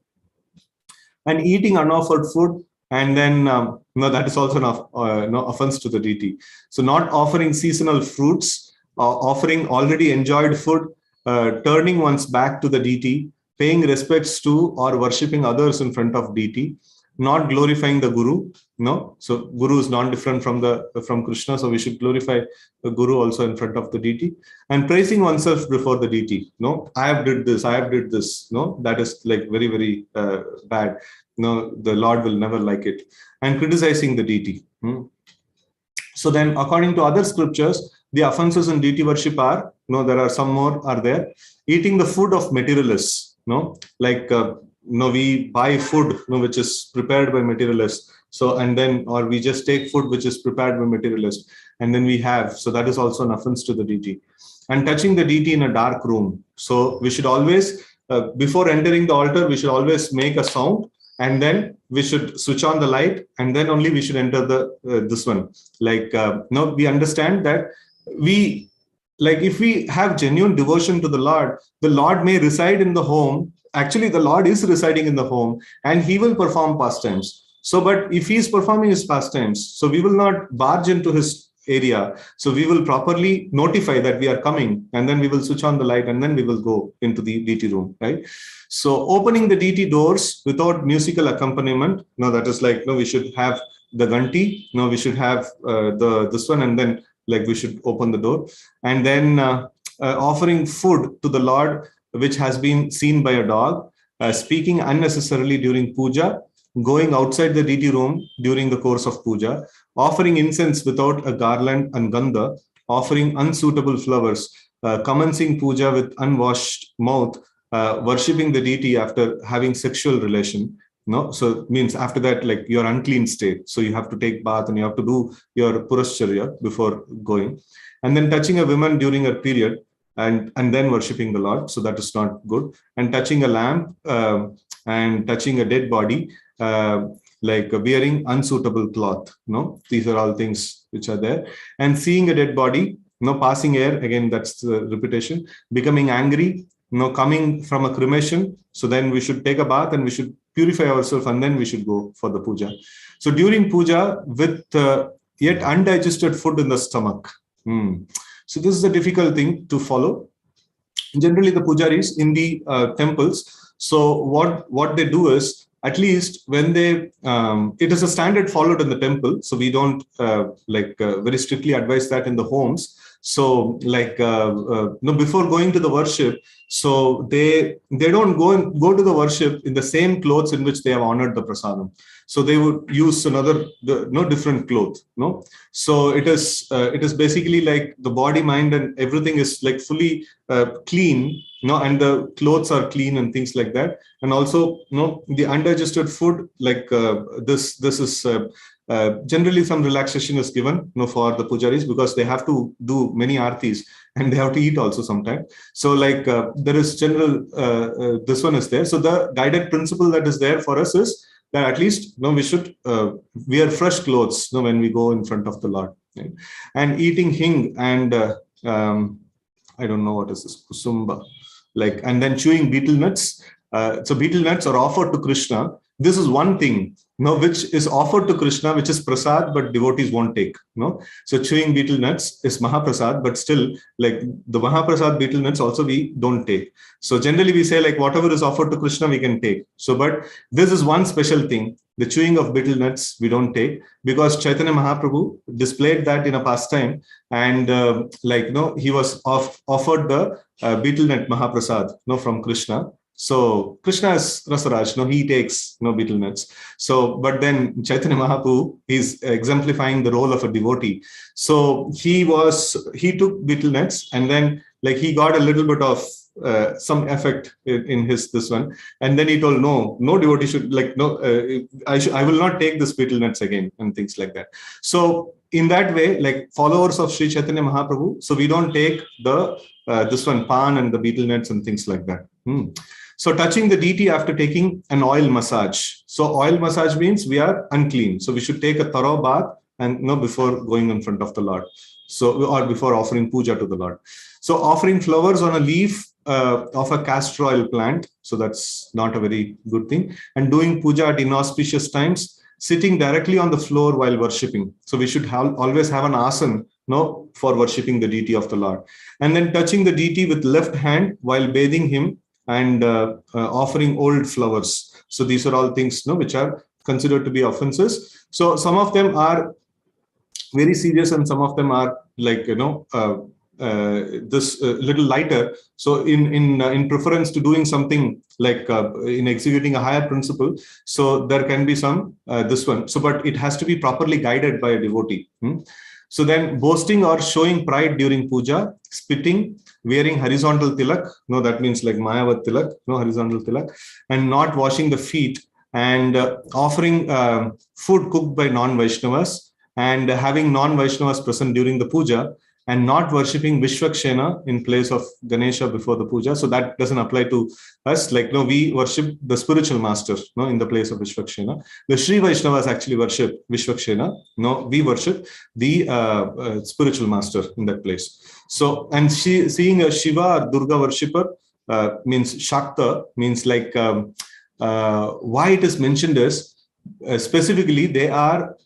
And eating unoffered food, and then no, that is also no offense to the deity. So not offering seasonal fruits, offering already enjoyed food, turning one's back to the deity, paying respects to or worshipping others in front of deity, not glorifying the guru, no. So guru is non-different from Krishna, so we should glorify the guru also in front of the deity, and praising oneself before the deity. No, I have did this. No, that is like very, very bad. No, the Lord will never like it. And criticizing the deity. So then, according to other scriptures, the offenses in deity worship are, no, there are some more are there. Eating the food of materialists, no, like no, we buy food, no, which is prepared by materialists. So, and then, or we just take food which is prepared by materialists, and then we have. So that is also an offense to the deity. And touching the deity in a dark room. So we should always, before entering the altar, we should always make a sound, and then we should switch on the light, and then only we should enter the this one. Like no, we understand that we, like if we have genuine devotion to the Lord may reside in the home. Actually, the Lord is residing in the home, and he will perform pastimes. So, but if he is performing his pastimes, so we will not barge into his area. So we will properly notify that we are coming, and then we will switch on the light, and then we will go into the deity room, right? So opening the deity doors without musical accompaniment, no, that is like, no, we should have the ganti, no, we should have this one, and then like we should open the door, and then offering food to the Lord which has been seen by a dog, speaking unnecessarily during puja, going outside the deity room during the course of puja, offering incense without a garland and gandha, offering unsuitable flowers, commencing puja with unwashed mouth, worshipping the deity after having sexual relation. No, so means after that, like your unclean state. So you have to take bath and you have to do your purascharya before going, and then touching a woman during her period, and then worshipping the Lord. So that is not good. And touching a lamp and touching a dead body, like wearing unsuitable cloth. No, these are all things which are there. And seeing a dead body, no, passing air, again, that's the repetition, becoming angry, no, coming from a cremation. So then we should take a bath and we should purify ourselves, and then we should go for the puja. So during puja with yet undigested food in the stomach. So this is a difficult thing to follow. Generally, the pujaris in the temples, so what they do is, at least when they, it is a standard followed in the temple, so we don't very strictly advise that in the homes. So like no, before going to the worship, so they don't go to the worship in the same clothes in which they have honored the prasadam. So they would use different cloth. No, so it is basically like the body, mind, and everything is like fully clean. No, and the clothes are clean and things like that. And also, no, the undigested food, like this is. Generally, some relaxation is given, for the pujaris, because they have to do many aartis and they have to eat also sometimes. So, like there is general, this one is there. So the guided principle that is there for us is that at least we should wear fresh clothes when we go in front of the Lord, right? And eating hing and I don't know what is this, kusumba, like, and then chewing betel nuts. So betel nuts are offered to Krishna, this is one thing, which is offered to Krishna, which is prasad, but devotees won't take. So chewing betel nuts is Mahaprasad, but still, like the Mahaprasad betel nuts also we don't take. So generally we say like whatever is offered to Krishna we can take. So, but this is one special thing. The chewing of betel nuts we don't take, because Chaitanya Mahaprabhu displayed that in a pastime, and he was offered the betel nut Mahaprasad from Krishna. So Krishna is Rasaraj, he takes betel nuts. So, but then Chaitanya Mahaprabhu is exemplifying the role of a devotee. So he took betel nuts, and then like he got a little bit of some effect in this one, and then he told no devotee should I will not take this betel nuts again, and things like that. So in that way, like followers of Sri Chaitanya Mahaprabhu, so we don't take the this one pan and the betel nuts and things like that. So touching the deity after taking an oil massage. So oil massage means we are unclean, so we should take a thorough bath and before going in front of the Lord, so or before offering puja to the Lord. So offering flowers on a leaf of a castor oil plant, so that's not a very good thing. And doing puja at inauspicious times, sitting directly on the floor while worshipping. So we should always have an asan for worshipping the deity of the Lord. And then touching the deity with left hand while bathing him, and offering old flowers. So these are all things which are considered to be offenses. So some of them are very serious, and some of them are like this little lighter. So in preference to doing something like in executing a higher principle, so there can be some this one. So but it has to be properly guided by a devotee. So then boasting or showing pride during puja, spitting, wearing horizontal tilak, that means like Mayavat tilak, horizontal tilak, and not washing the feet, and offering food cooked by non-Vaishnavas, and having non-Vaishnavas present during the puja, and not worshipping Vishwakshena in place of Ganesha before the puja. So that doesn't apply to us. Like, we worship the spiritual master, in the place of Vishwakshena. The Sri Vaishnavas actually worship Vishwakshena. We worship the spiritual master in that place. So, and seeing a Shiva or Durga worshipper means Shakta, means like why it is mentioned is specifically they are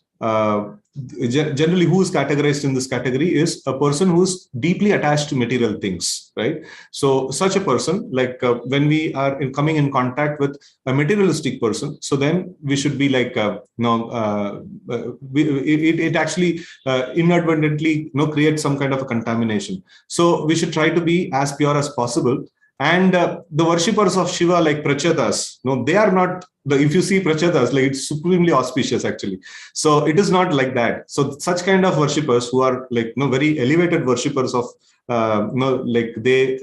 generally who is categorized in this category is a person who's deeply attached to material things, right? So such a person, like when we are coming in contact with a materialistic person, so then we should be like it actually inadvertently creates some kind of a contamination. So we should try to be as pure as possible. And the worshippers of Shiva, like Prachatas, they are not, if you see Prachatas, like it's supremely auspicious actually. So it is not like that. So such kind of worshippers who are like very elevated worshippers of, like they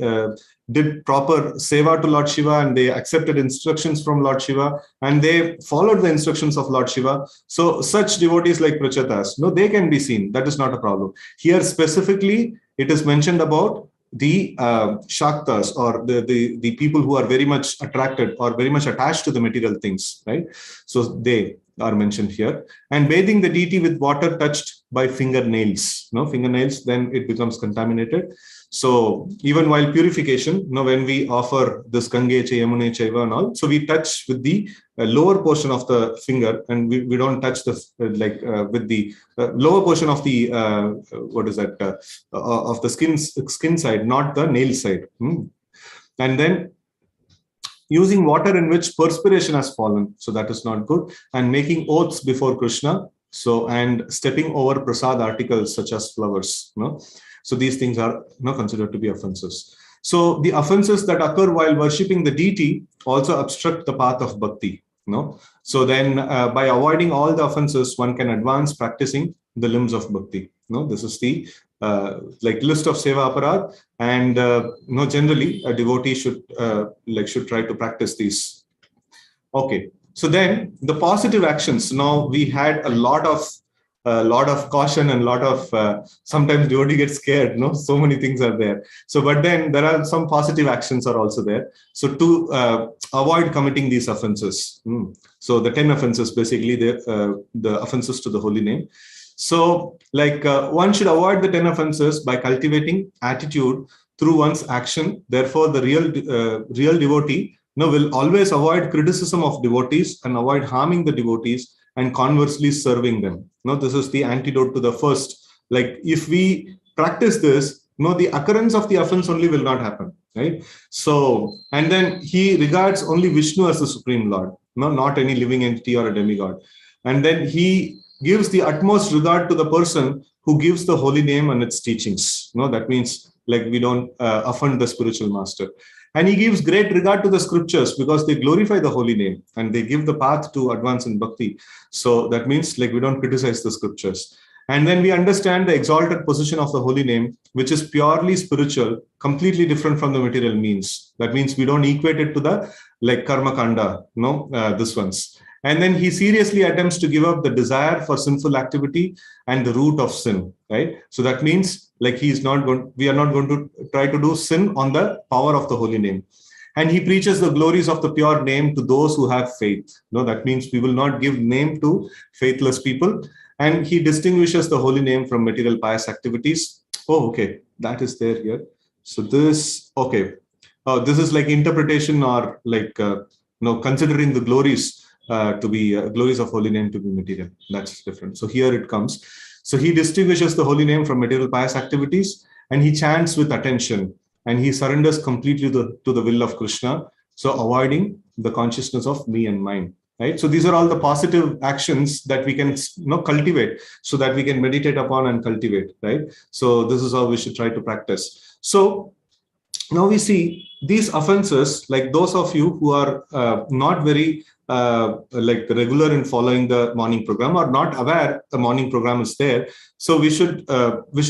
did proper seva to Lord Shiva, and they accepted instructions from Lord Shiva, and they followed the instructions of Lord Shiva. So such devotees like Prachatas, they can be seen. That is not a problem. Here specifically, it is mentioned about the Shaktas, or the people who are very much attracted or very much attached to the material things, right? So they are mentioned here. And bathing the deity with water touched by fingernails, fingernails, then it becomes contaminated. So even while purification, when we offer this Gange Cha Yamune Chaiva and all, so we touch with the lower portion of the finger, and we don't touch the with the lower portion of the what is that of the skin side, not the nail side. And then using water in which perspiration has fallen, so that is not good. And making oaths before Krishna, so, and stepping over prasad articles such as flowers. So these things are considered to be offenses. So the offenses that occur while worshipping the deity also obstruct the path of bhakti. So then by avoiding all the offenses, one can advance practicing the limbs of bhakti. This is the like list of seva aparad, and generally a devotee should try to practice these. Okay, so then the positive actions. Now we had a lot of caution and lot of sometimes devotee gets scared. So many things are there. So, but then there are some positive actions are also there. So to avoid committing these offenses. So the 10 offenses, basically the offenses to the holy name. So like one should avoid the 10 offenses by cultivating attitude through one's action. Therefore, the real devotee will always avoid criticism of devotees and avoid harming the devotees and conversely serving them. This is the antidote to the first. Like if we practice this, the occurrence of the offense only will not happen, right? So, and then he regards only Vishnu as the Supreme Lord, not any living entity or a demigod. And then he gives the utmost regard to the person who gives the holy name and its teachings. That means like we don't offend the spiritual master. And he gives great regard to the scriptures because they glorify the holy name and they give the path to advance in bhakti. So that means like we don't criticize the scriptures. And then we understand the exalted position of the holy name, which is purely spiritual, completely different from the material means. That means we don't equate it to the like karma kanda, this one's. And then he seriously attempts to give up the desire for sinful activity and the root of sin, right? So that means like we are not going to try to do sin on the power of the holy name. And he preaches the glories of the pure name to those who have faith. That means we will not give name to faithless people. And he distinguishes the holy name from material pious activities. Oh, okay, that is there here. So this, okay. This is like interpretation or like, considering the glories to be glories of holy name to be material. That's different. So here it comes. So he distinguishes the holy name from material pious activities and he chants with attention and he surrenders completely to the will of Krishna. So avoiding the consciousness of me and mine. Right. So these are all the positive actions that we can cultivate so that we can meditate upon and cultivate. Right. So this is how we should try to practice. So now we see these offenses, like those of you who are not very like regular in following the morning program or not aware the morning program is there. So we should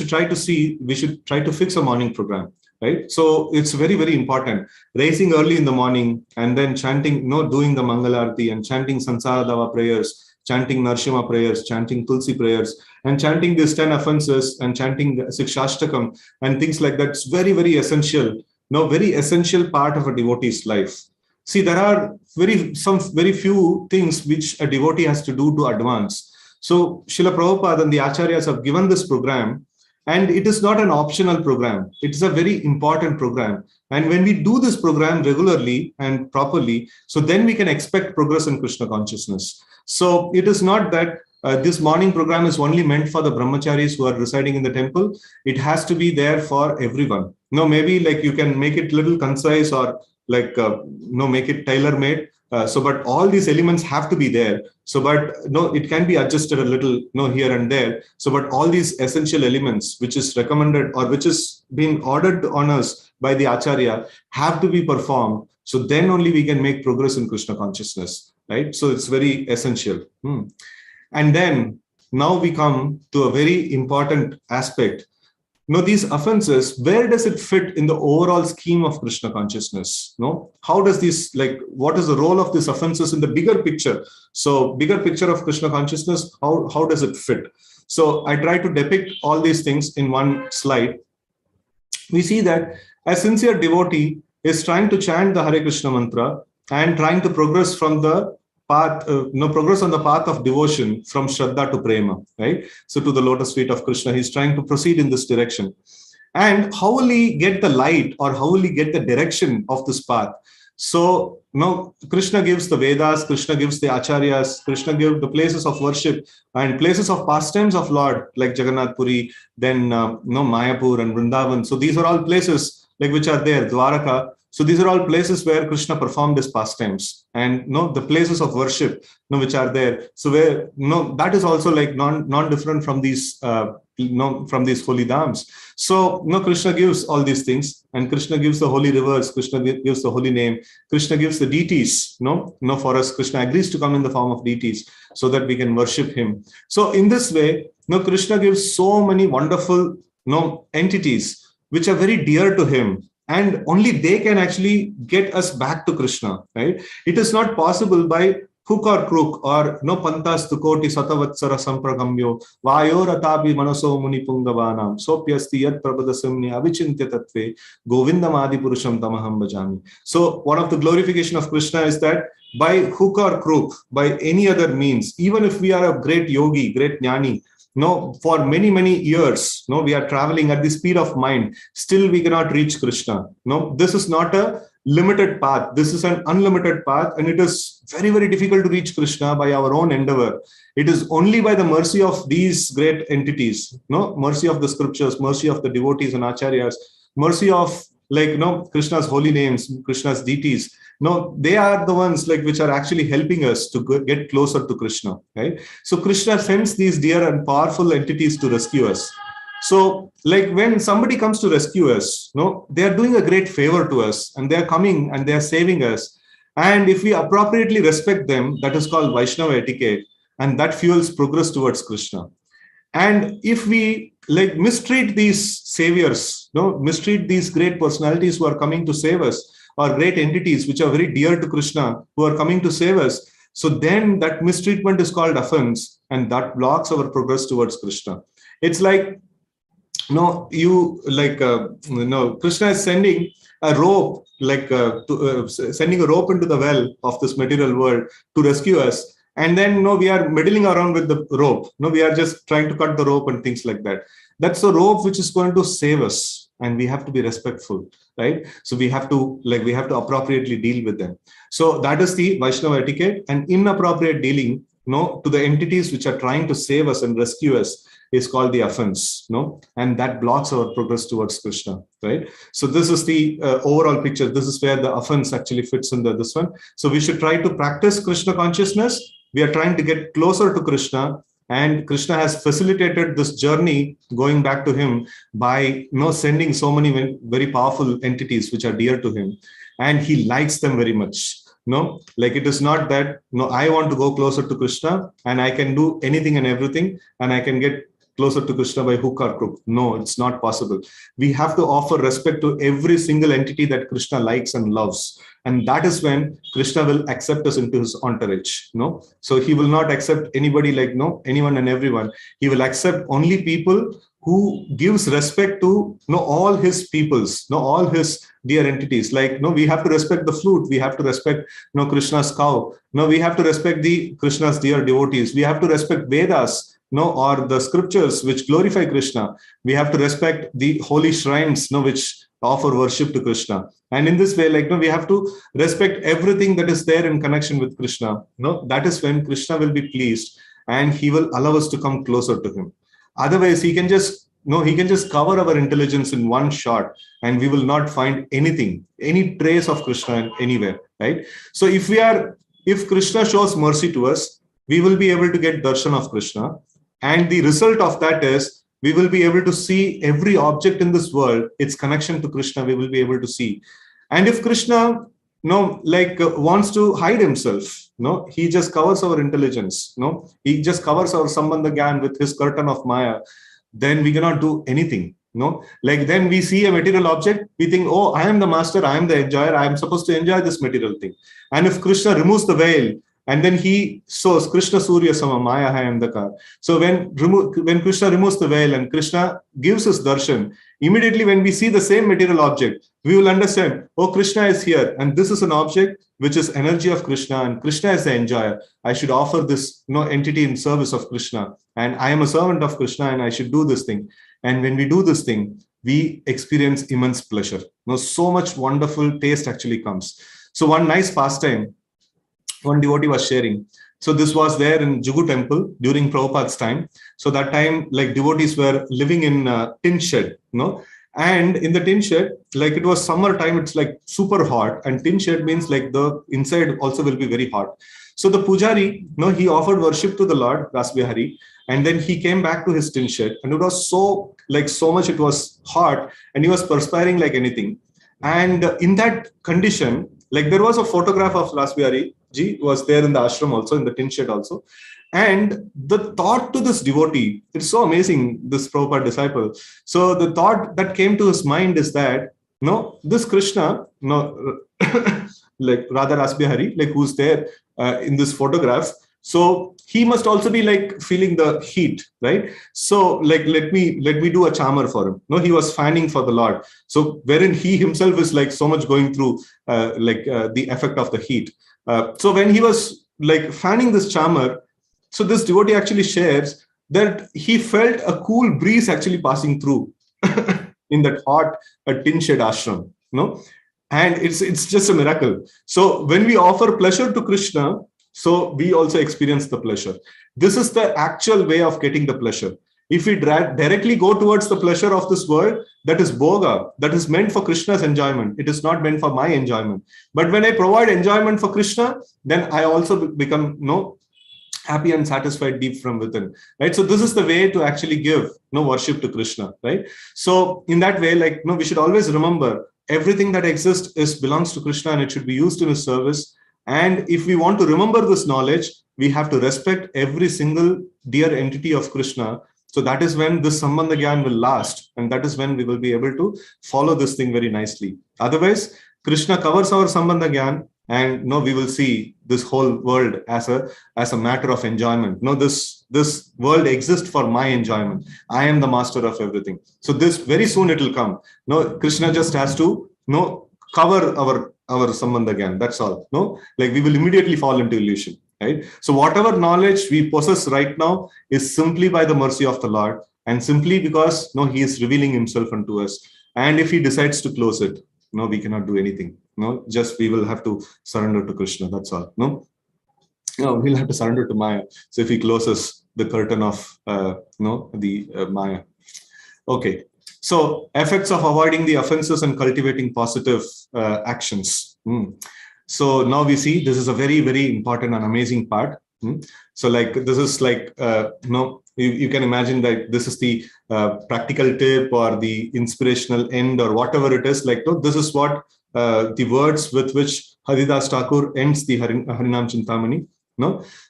try to fix a morning program. Right. So it's very, very important. Raising early in the morning and then chanting, doing the Mangalarti and chanting Sansara Dava prayers, chanting Narshima prayers, chanting Tulsi prayers, and chanting these 10 offenses and chanting Sikshashtakam and things like that. It's very, very essential. Very essential part of a devotee's life. See, there are very few things which a devotee has to do to advance. So Srila Prabhupada and the Acharyas have given this program. And it is not an optional program. It's a very important program. And when we do this program regularly and properly, so then we can expect progress in Krishna consciousness. So it is not that this morning program is only meant for the brahmacharis who are residing in the temple. It has to be there for everyone. Maybe like you can make it little concise or like, make it tailor-made. But all these elements have to be there. But it can be adjusted a little, here and there. But all these essential elements, which is recommended or which is being ordered on us by the Acharya, have to be performed. So then only we can make progress in Krishna consciousness, right? So it's very essential. And then now we come to a very important aspect. These offenses, where does it fit in the overall scheme of Krishna consciousness? How does this, like, what is the role of these offenses in the bigger picture? So bigger picture of Krishna consciousness, how does it fit? So I try to depict all these things in one slide. We see that a sincere devotee is trying to chant the Hare Krishna mantra and trying to progress from the path, progress on the path of devotion from Shraddha to Prema, right? So to the lotus feet of Krishna, he's trying to proceed in this direction. And how will he get the light or how will he get the direction of this path? So, Krishna gives the Vedas, Krishna gives the Acharyas, Krishna gives the places of worship and places of pastimes of Lord, like Jagannath Puri, then, Mayapur and Vrindavan. So these are all places like which are there, Dwaraka. So these are all places where Krishna performed his pastimes and the places of worship which are there. So where that is also like non-different from these from these holy dhams. So Krishna gives all these things and Krishna gives the holy rivers, Krishna gives the holy name, Krishna gives the deities, for us. Krishna agrees to come in the form of deities so that we can worship him. So in this way, Krishna gives so many wonderful entities which are very dear to him. And only they can actually get us back to Krishna, right? It is not possible by hook or crook or pantas tukoti satavatsara sampragamyo vayoratabi manaso muni pungavanam sopyasti yat prabhadasamni avichintya tatve govindam adi purusham tamaham bhajami. So one of the glorification of Krishna is that by hook or crook, by any other means, even if we are a great yogi, great jnani, for many, many years, we are traveling at the speed of mind. Still, we cannot reach Krishna. This is not a limited path. This is an unlimited path, and it is very, very difficult to reach Krishna by our own endeavor. It is only by the mercy of these great entities, no, mercy of the scriptures, mercy of the devotees and acharyas, mercy of, like, Krishna's holy names, Krishna's deities. No, they are the ones like which are actually helping us to get closer to Krishna, right? So Krishna sends these dear and powerful entities to rescue us. So, like, when somebody comes to rescue us, no, they are doing a great favor to us, and they are coming and they are saving us. And if we appropriately respect them, that is called Vaishnava etiquette, and that fuels progress towards Krishna. And if we like mistreat these saviors, no, mistreat these great personalities who are coming to save us, or great entities which are very dear to Krishna who are coming to save us, so then that mistreatment is called offense, and that blocks our progress towards Krishna. It's like, Krishna is sending a rope, sending a rope into the well of this material world to rescue us. And then, we are meddling around with the rope. We are just trying to cut the rope and things like that. That's a rope which is going to save us, and we have to be respectful, right? So we have to appropriately deal with them. So that is the Vaishnava etiquette. And inappropriate dealing, to the entities which are trying to save us and rescue us is called the offense, and that blocks our progress towards Krishna, right? So this is the overall picture. This is where the offense actually fits in this one. So we should try to practice Krishna consciousness. We are trying to get closer to Krishna, and Krishna has facilitated this journey going back to him by sending so many very powerful entities which are dear to him, and he likes them very much. It is not that I want to go closer to Krishna and I can do anything and everything and I can get closer to Krishna by hook or crook. No, it's not possible. We have to offer respect to every single entity that Krishna likes and loves. And that is when Krishna will accept us into his entourage. So he will not accept anybody like anyone and everyone. He will accept only people who gives respect to all his peoples, all his dear entities. We have to respect the flute. We have to respect Krishna's cow. We have to respect the Krishna's dear devotees. We have to respect Vedas, or the scriptures which glorify Krishna. We have to respect the holy shrines, which offer worship to Krishna. And in this way, we have to respect everything that is there in connection with Krishna. That is when Krishna will be pleased and he will allow us to come closer to him. Otherwise, he can just cover our intelligence in one shot, and we will not find anything, any trace of Krishna anywhere, right? So if Krishna shows mercy to us, we will be able to get darshan of Krishna. And the result of that is we will be able to see every object in this world, its connection to Krishna, we will be able to see. And if Krishna, wants to hide himself, he just covers our intelligence, he just covers our Sambandha Gyan with his curtain of Maya, then we cannot do anything. Then we see a material object, we think, oh, I am the master, I am the enjoyer, I am supposed to enjoy this material thing. And if Krishna removes the veil, and then he shows Krishna Surya Sama Maya Hai Andhakar. So when Krishna removes the veil and Krishna gives us darshan, immediately when we see the same material object, we will understand, oh, Krishna is here, and this is an object which is energy of Krishna, and Krishna is the enjoyer. I should offer this entity in service of Krishna, and I am a servant of Krishna, and I should do this thing. And when we do this thing, we experience immense pleasure. So much wonderful taste actually comes. So one nice pastime one devotee was sharing. So this was there in Jugu temple during Prabhupada's time. So that time, devotees were living in a tin shed, and in the tin shed, it was summer time, it's super hot, and tin shed means the inside also will be very hot. So the pujari, he offered worship to the Lord, Rasbihari, and then he came back to his tin shed, and it was so much, it was hot, and he was perspiring like anything. And in that condition, there was a photograph of Rasbihari Ji was there in the ashram also, in the tin shed also. And the thought to this devotee, it's so amazing, this Prabhupada disciple. So the thought that came to his mind is that, this Krishna, Radha Rasbihari, who's there in this photograph, so he must also be feeling the heat, right? So let me do a chamar for him. He was fanning for the Lord. So wherein he himself is so much going through the effect of the heat. So when he was fanning this chamar, so this devotee actually shares that he felt a cool breeze actually passing through in that hot tin shed ashram. And it's just a miracle. So when we offer pleasure to Krishna, so we also experience the pleasure. This is the actual way of getting the pleasure. If we directly go towards the pleasure of this world, that is bhoga, that is meant for Krishna's enjoyment. It is not meant for my enjoyment. But when I provide enjoyment for Krishna, then I also become happy and satisfied deep from within, right? So this is the way to actually give worship to Krishna, right? So in that way, like we should always remember everything that exists belongs to Krishna, and it should be used in his service. And if we want to remember this knowledge, we have to respect every single dear entity of Krishna. So that is when this Sambandha Gyan will last, and that is when we will be able to follow this thing very nicely. Otherwise, Krishna covers our Sambandha Gyan, and we will see this whole world as a matter of enjoyment. This world exists for my enjoyment. I am the master of everything. So this very soon it will come. Krishna just has to cover our Sambandha Gyan. That's all. Like we will immediately fall into illusion. Right? So whatever knowledge we possess right now is simply by the mercy of the Lord, and simply because he is revealing himself unto us. And if he decides to close it, we cannot do anything. Just we will have to surrender to Krishna. That's all. We'll have to surrender to Maya. So if he closes the curtain of the Maya. Okay. So effects of avoiding the offenses and cultivating positive actions. So now we see this is a very, very important and amazing part. So like this is like, you can imagine that this is the practical tip or the inspirational end or whatever it is. Like this is what the words with which Haridas Thakur ends the Harinam Cintamani.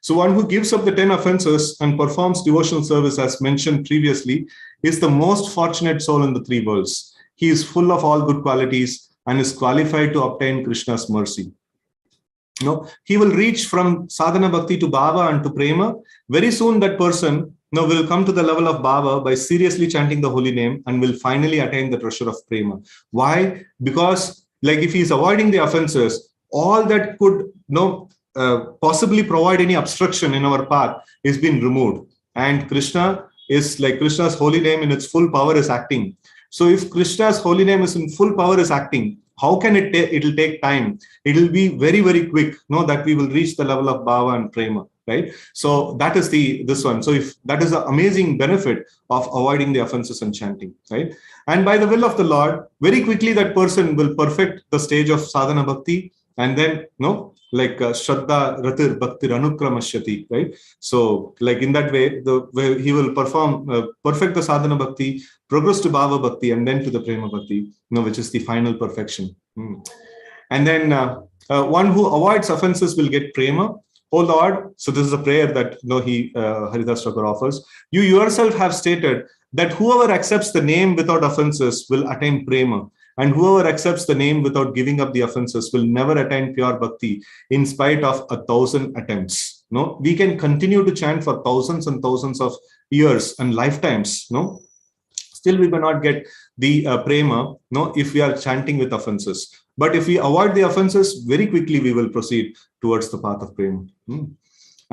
So one who gives up the 10 offenses and performs devotional service as mentioned previously is the most fortunate soul in the three worlds. He is full of all good qualities and is qualified to obtain Krishna's mercy. He will reach from sadhana bhakti to bhava and to prema. Very soon that person will come to the level of bhava by seriously chanting the holy name and will finally attain the treasure of prema. Why? Because like if he is avoiding the offenses, all that could possibly provide any obstruction in our path is being removed. And Krishna is like Krishna's holy name in its full power is acting. So if Krishna's holy name is in full power is acting, how can it will take time? It will be very, very quick, that we will reach the level of bhava and prema, right? So that is this one. So if that is the amazing benefit of avoiding the offenses and chanting, right? And by the will of the Lord, very quickly that person will perfect the stage of sadhana bhakti, and then like Shraddha Ratir Bhakti Anukramashyati, right? So like in that way, he will perfect the sadhana bhakti, progress to bhava bhakti, and then to the prema bhakti, which is the final perfection. And then one who avoids offenses will get prema. Oh Lord, so this is a prayer that Haridas Thakur offers. You yourself have stated that whoever accepts the name without offenses will attain prema. And whoever accepts the name without giving up the offenses will never attain pure bhakti in spite of 1,000 attempts. We can continue to chant for thousands and thousands of years and lifetimes. Still we will not get the prema, if we are chanting with offenses. But if we avoid the offenses, very quickly we will proceed towards the path of prema.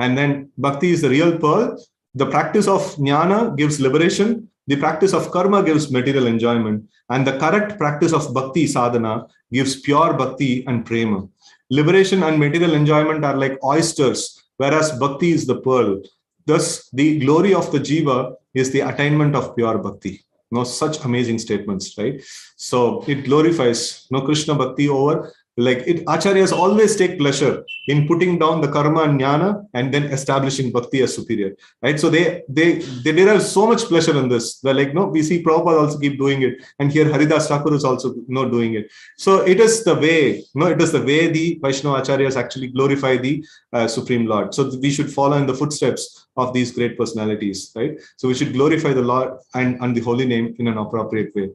And then bhakti is the real pearl. The practice of jnana gives liberation. The practice of karma gives material enjoyment, and the correct practice of bhakti sadhana gives pure bhakti and prema. Liberation and material enjoyment are like oysters, whereas bhakti is the pearl. Thus, the glory of the jiva is the attainment of pure bhakti. Such amazing statements, right? So it glorifies Krishna bhakti over. Like acharyas always take pleasure in putting down the karma and jnana and then establishing bhakti as superior, right? So they derive so much pleasure in this. They're like, we see Prabhupada also keep doing it, and here Haridas Thakur is also doing it. So it is the way, it is the way the Vaishnava acharyas actually glorify the Supreme Lord. So we should follow in the footsteps of these great personalities, right? So we should glorify the Lord and the holy name in an appropriate way.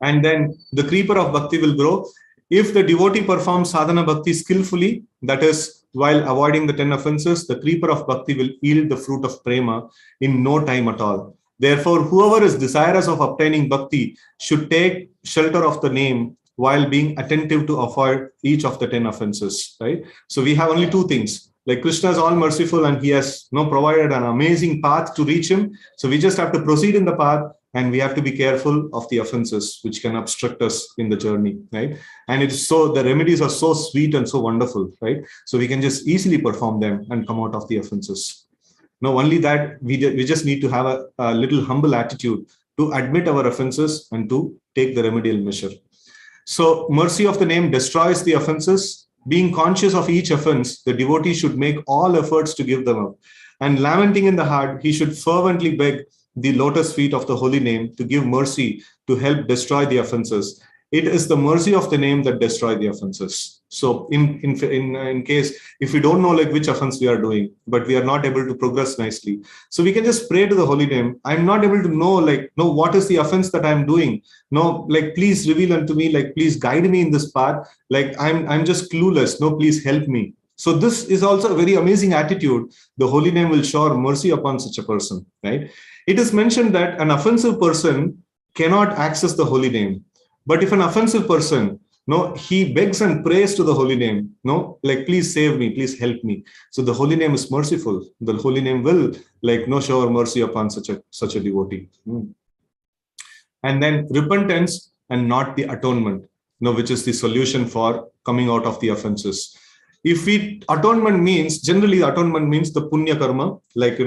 And then the creeper of bhakti will grow. If the devotee performs sadhana bhakti skillfully, that is, while avoiding the 10 offenses, the creeper of bhakti will yield the fruit of prema in no time at all. Therefore, whoever is desirous of obtaining bhakti should take shelter of the name while being attentive to avoid each of the 10 offenses, right? So we have only two things. Like Krishna is all merciful and he has provided an amazing path to reach him. So we just have to proceed in the path and we have to be careful of the offenses which can obstruct us in the journey, right? And it's so, the remedies are so sweet and so wonderful, right? So we can just easily perform them and come out of the offenses. Now, only that we just need to have a little humble attitude to admit our offenses and to take the remedial measure. So mercy of the name destroys the offenses. Being conscious of each offense, the devotee should make all efforts to give them up. And lamenting in the heart, he should fervently beg the lotus feet of the holy name to give mercy to help destroy the offenses. It is the mercy of the name that destroy the offenses. So in case, if we don't know like which offense we are doing, but we are not able to progress nicely, so we can just pray to the holy name. I'm not able to know what is the offense that I'm doing. No, like, please reveal unto me, like, please guide me in this path. Like, I'm just clueless. No, please help me. So this is also a very amazing attitude. The holy name will shower mercy upon such a person, right? It is mentioned that an offensive person cannot access the holy name. But if an offensive person, no, he begs and prays to the holy name, no, like, please save me, please help me. So the holy name is merciful. The holy name will, like, no, shower mercy upon such a devotee. And then repentance and not the atonement, no, which is the solution for coming out of the offenses. If atonement means, generally atonement means the punya karma, like,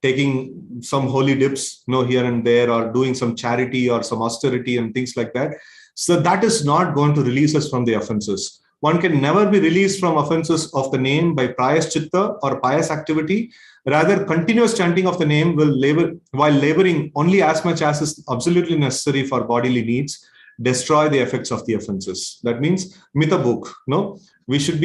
taking some holy dips, here and there, or doing some charity or some austerity and things like that. So that is not going to release us from the offenses. One can never be released from offenses of the name by pious chitta or pious activity. Rather, continuous chanting of the name will while laboring only as much as is absolutely necessary for bodily needs, destroy the effects of the offenses. That means mita book. No, we should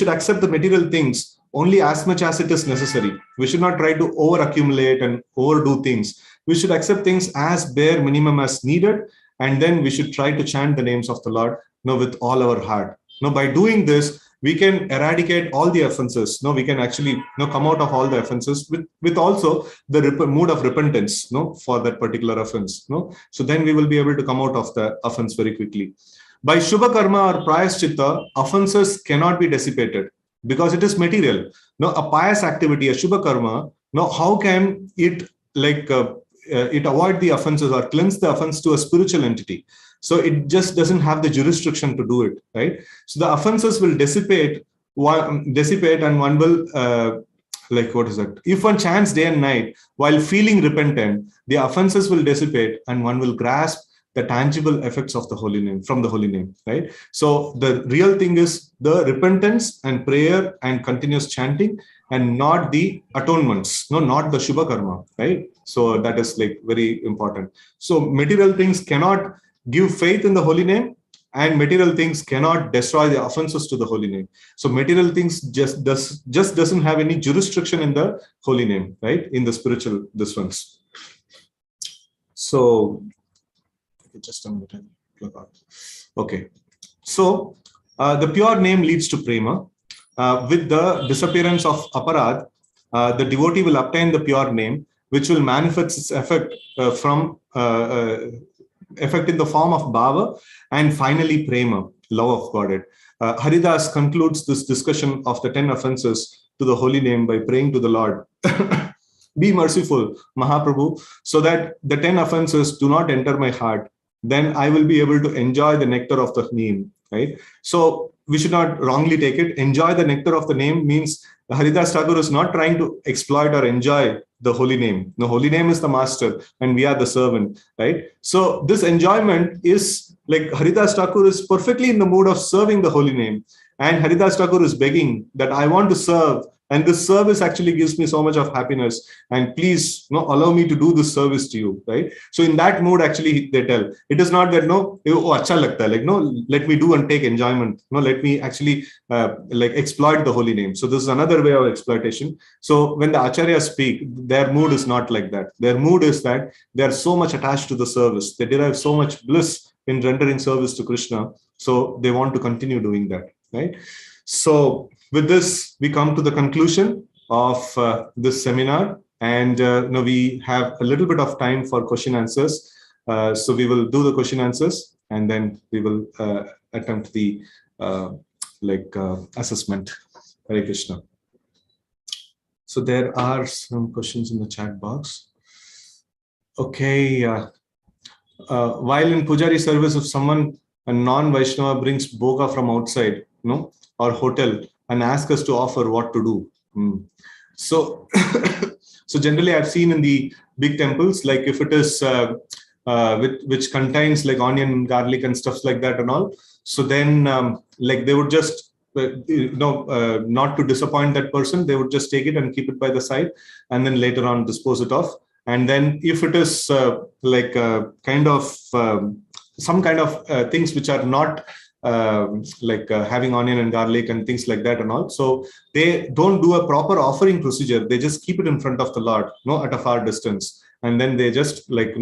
accept the material things only as much as it is necessary. We should not try to over accumulate and overdo things. We should accept things as bare minimum as needed. And then we should try to chant the names of the Lord, with all our heart. By doing this, we can eradicate all the offenses. We can actually come out of all the offenses with also the mood of repentance, for that particular offense. So then we will be able to come out of the offense very quickly. By Shubha Karma or Prayas Chitta, offenses cannot be dissipated because it is material. A pious activity, a Shubha Karma, how can it it avoid the offenses or cleanse the offense to a spiritual entity? So it just doesn't have the jurisdiction to do it, right? So the offenses will dissipate and one will, what is that? If one chants day and night while feeling repentant, the offenses will dissipate and one will grasp the tangible effects of the holy name, from the holy name, right? So the real thing is the repentance and prayer and continuous chanting, and not the atonements, not the Shubha Karma, right? So that is very important. So material things cannot give faith in the holy name, and material things cannot destroy the offenses to the holy name. So material things just doesn't have any jurisdiction in the holy name, right? In the spiritual, this ones. So just a minute. Okay. So the pure name leads to prema. With the disappearance of aparad, the devotee will obtain the pure name, which will manifest its effect effect in the form of bhava, and finally prema, love of Godhead. Haridas concludes this discussion of the 10 offenses to the holy name by praying to the Lord. Be merciful, Mahaprabhu, so that the 10 offenses do not enter my heart. Then I will be able to enjoy the nectar of the name, right? So we should not wrongly take it. Enjoy the nectar of the name means Haridas Thakur is not trying to exploit or enjoy the holy name. The holy name is the master and we are the servant, right? So this enjoyment is Haridas Thakur is perfectly in the mood of serving the holy name. And Haridas Thakur is begging that I want to serve. And this service actually gives me so much of happiness. And please allow me to do this service to you, right? So in that mood, actually, they tell. It is not that, acha lagta hai. Let me do and take enjoyment. Let me actually exploit the holy name. So this is another way of exploitation. So when the acharyas speak, their mood is not like that. Their mood is that they are so much attached to the service. They derive so much bliss in rendering service to Krishna. So they want to continue doing that, right? So with this, we come to the conclusion of this seminar, and we have a little bit of time for question answers. So we will do the question answers, and then we will attempt the assessment. Hare Krishna. So there are some questions in the chat box. Okay. While in Pujari service, if someone, a non-Vaishnava, brings boga from outside, or hotel and asks us to offer, what to do? So, so generally I've seen in the big temples, like if it is which contains like onion, garlic and stuff like that and all, so then like they would just not to disappoint that person, they would just take it and keep it by the side and then later on dispose it off. And then if it is like kind of some kind of things which are not like having onion and garlic and things like that and all, so they don't do a proper offering procedure. They just keep it in front of the Lord, at a far distance, and then they just like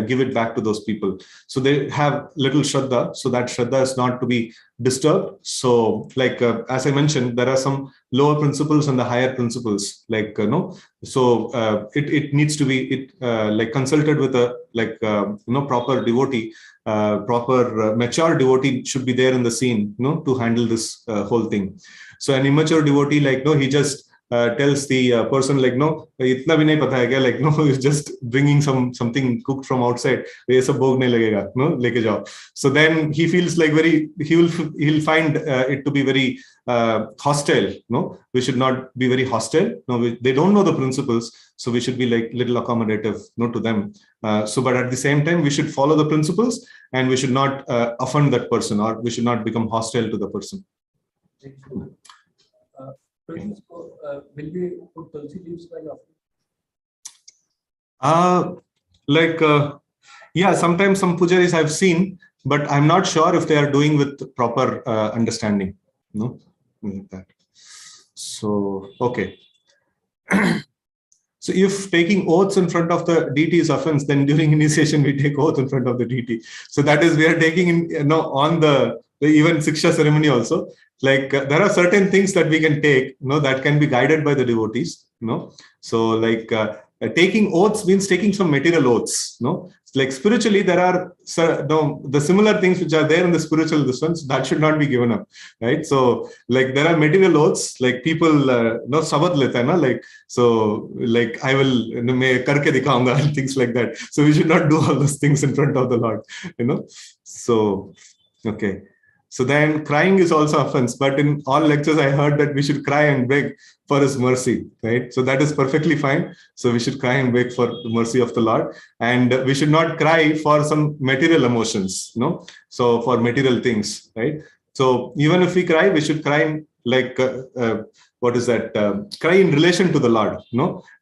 give it back to those people. So they have little shraddha, so that shraddha is not to be disturbed. So like as I mentioned, there are some lower principles and the higher principles, like so it needs to be like consulted with a like proper devotee, proper mature devotee should be there in the scene, to handle this whole thing. So an immature devotee, like he just tells the person like, no, itna bhi nahi pata hai kya? Like, no, he's just bringing something cooked from outside. Ye sab bhog nahi lagega, leke jao. So then he feels like he'll find it to be very hostile. No, we should not be very hostile. No, they don't know the principles, so we should be like little accommodative, to them. So, but at the same time, we should follow the principles, and we should not offend that person, or we should not become hostile to the person. Will we put tulsi leaves while offering? Yeah, sometimes some pujaris I've seen, but I'm not sure if they are doing with proper understanding. No, like that. So, okay. So if taking oaths in front of the deity is offense, then during initiation we take oath in front of the deity. So that is, we are taking in, on the even Siksha ceremony also. Like there are certain things that we can take, that can be guided by the devotees. So like taking oaths means taking some material oaths. Like spiritually, there are the similar things which are there in the spiritual ones that should not be given up, right? So like there are material oaths, like people sabad leta hai na, like so like I will main karke dikhaunga and things like that. So we should not do all those things in front of the Lord, So okay. So then crying is also offense, but in all lectures I heard that we should cry and beg for his mercy, right? So that is perfectly fine. So we should cry and beg for the mercy of the Lord, and we should not cry for some material emotions, so for material things, right? So even if we cry, we should cry like what is that? Cry in relation to the Lord,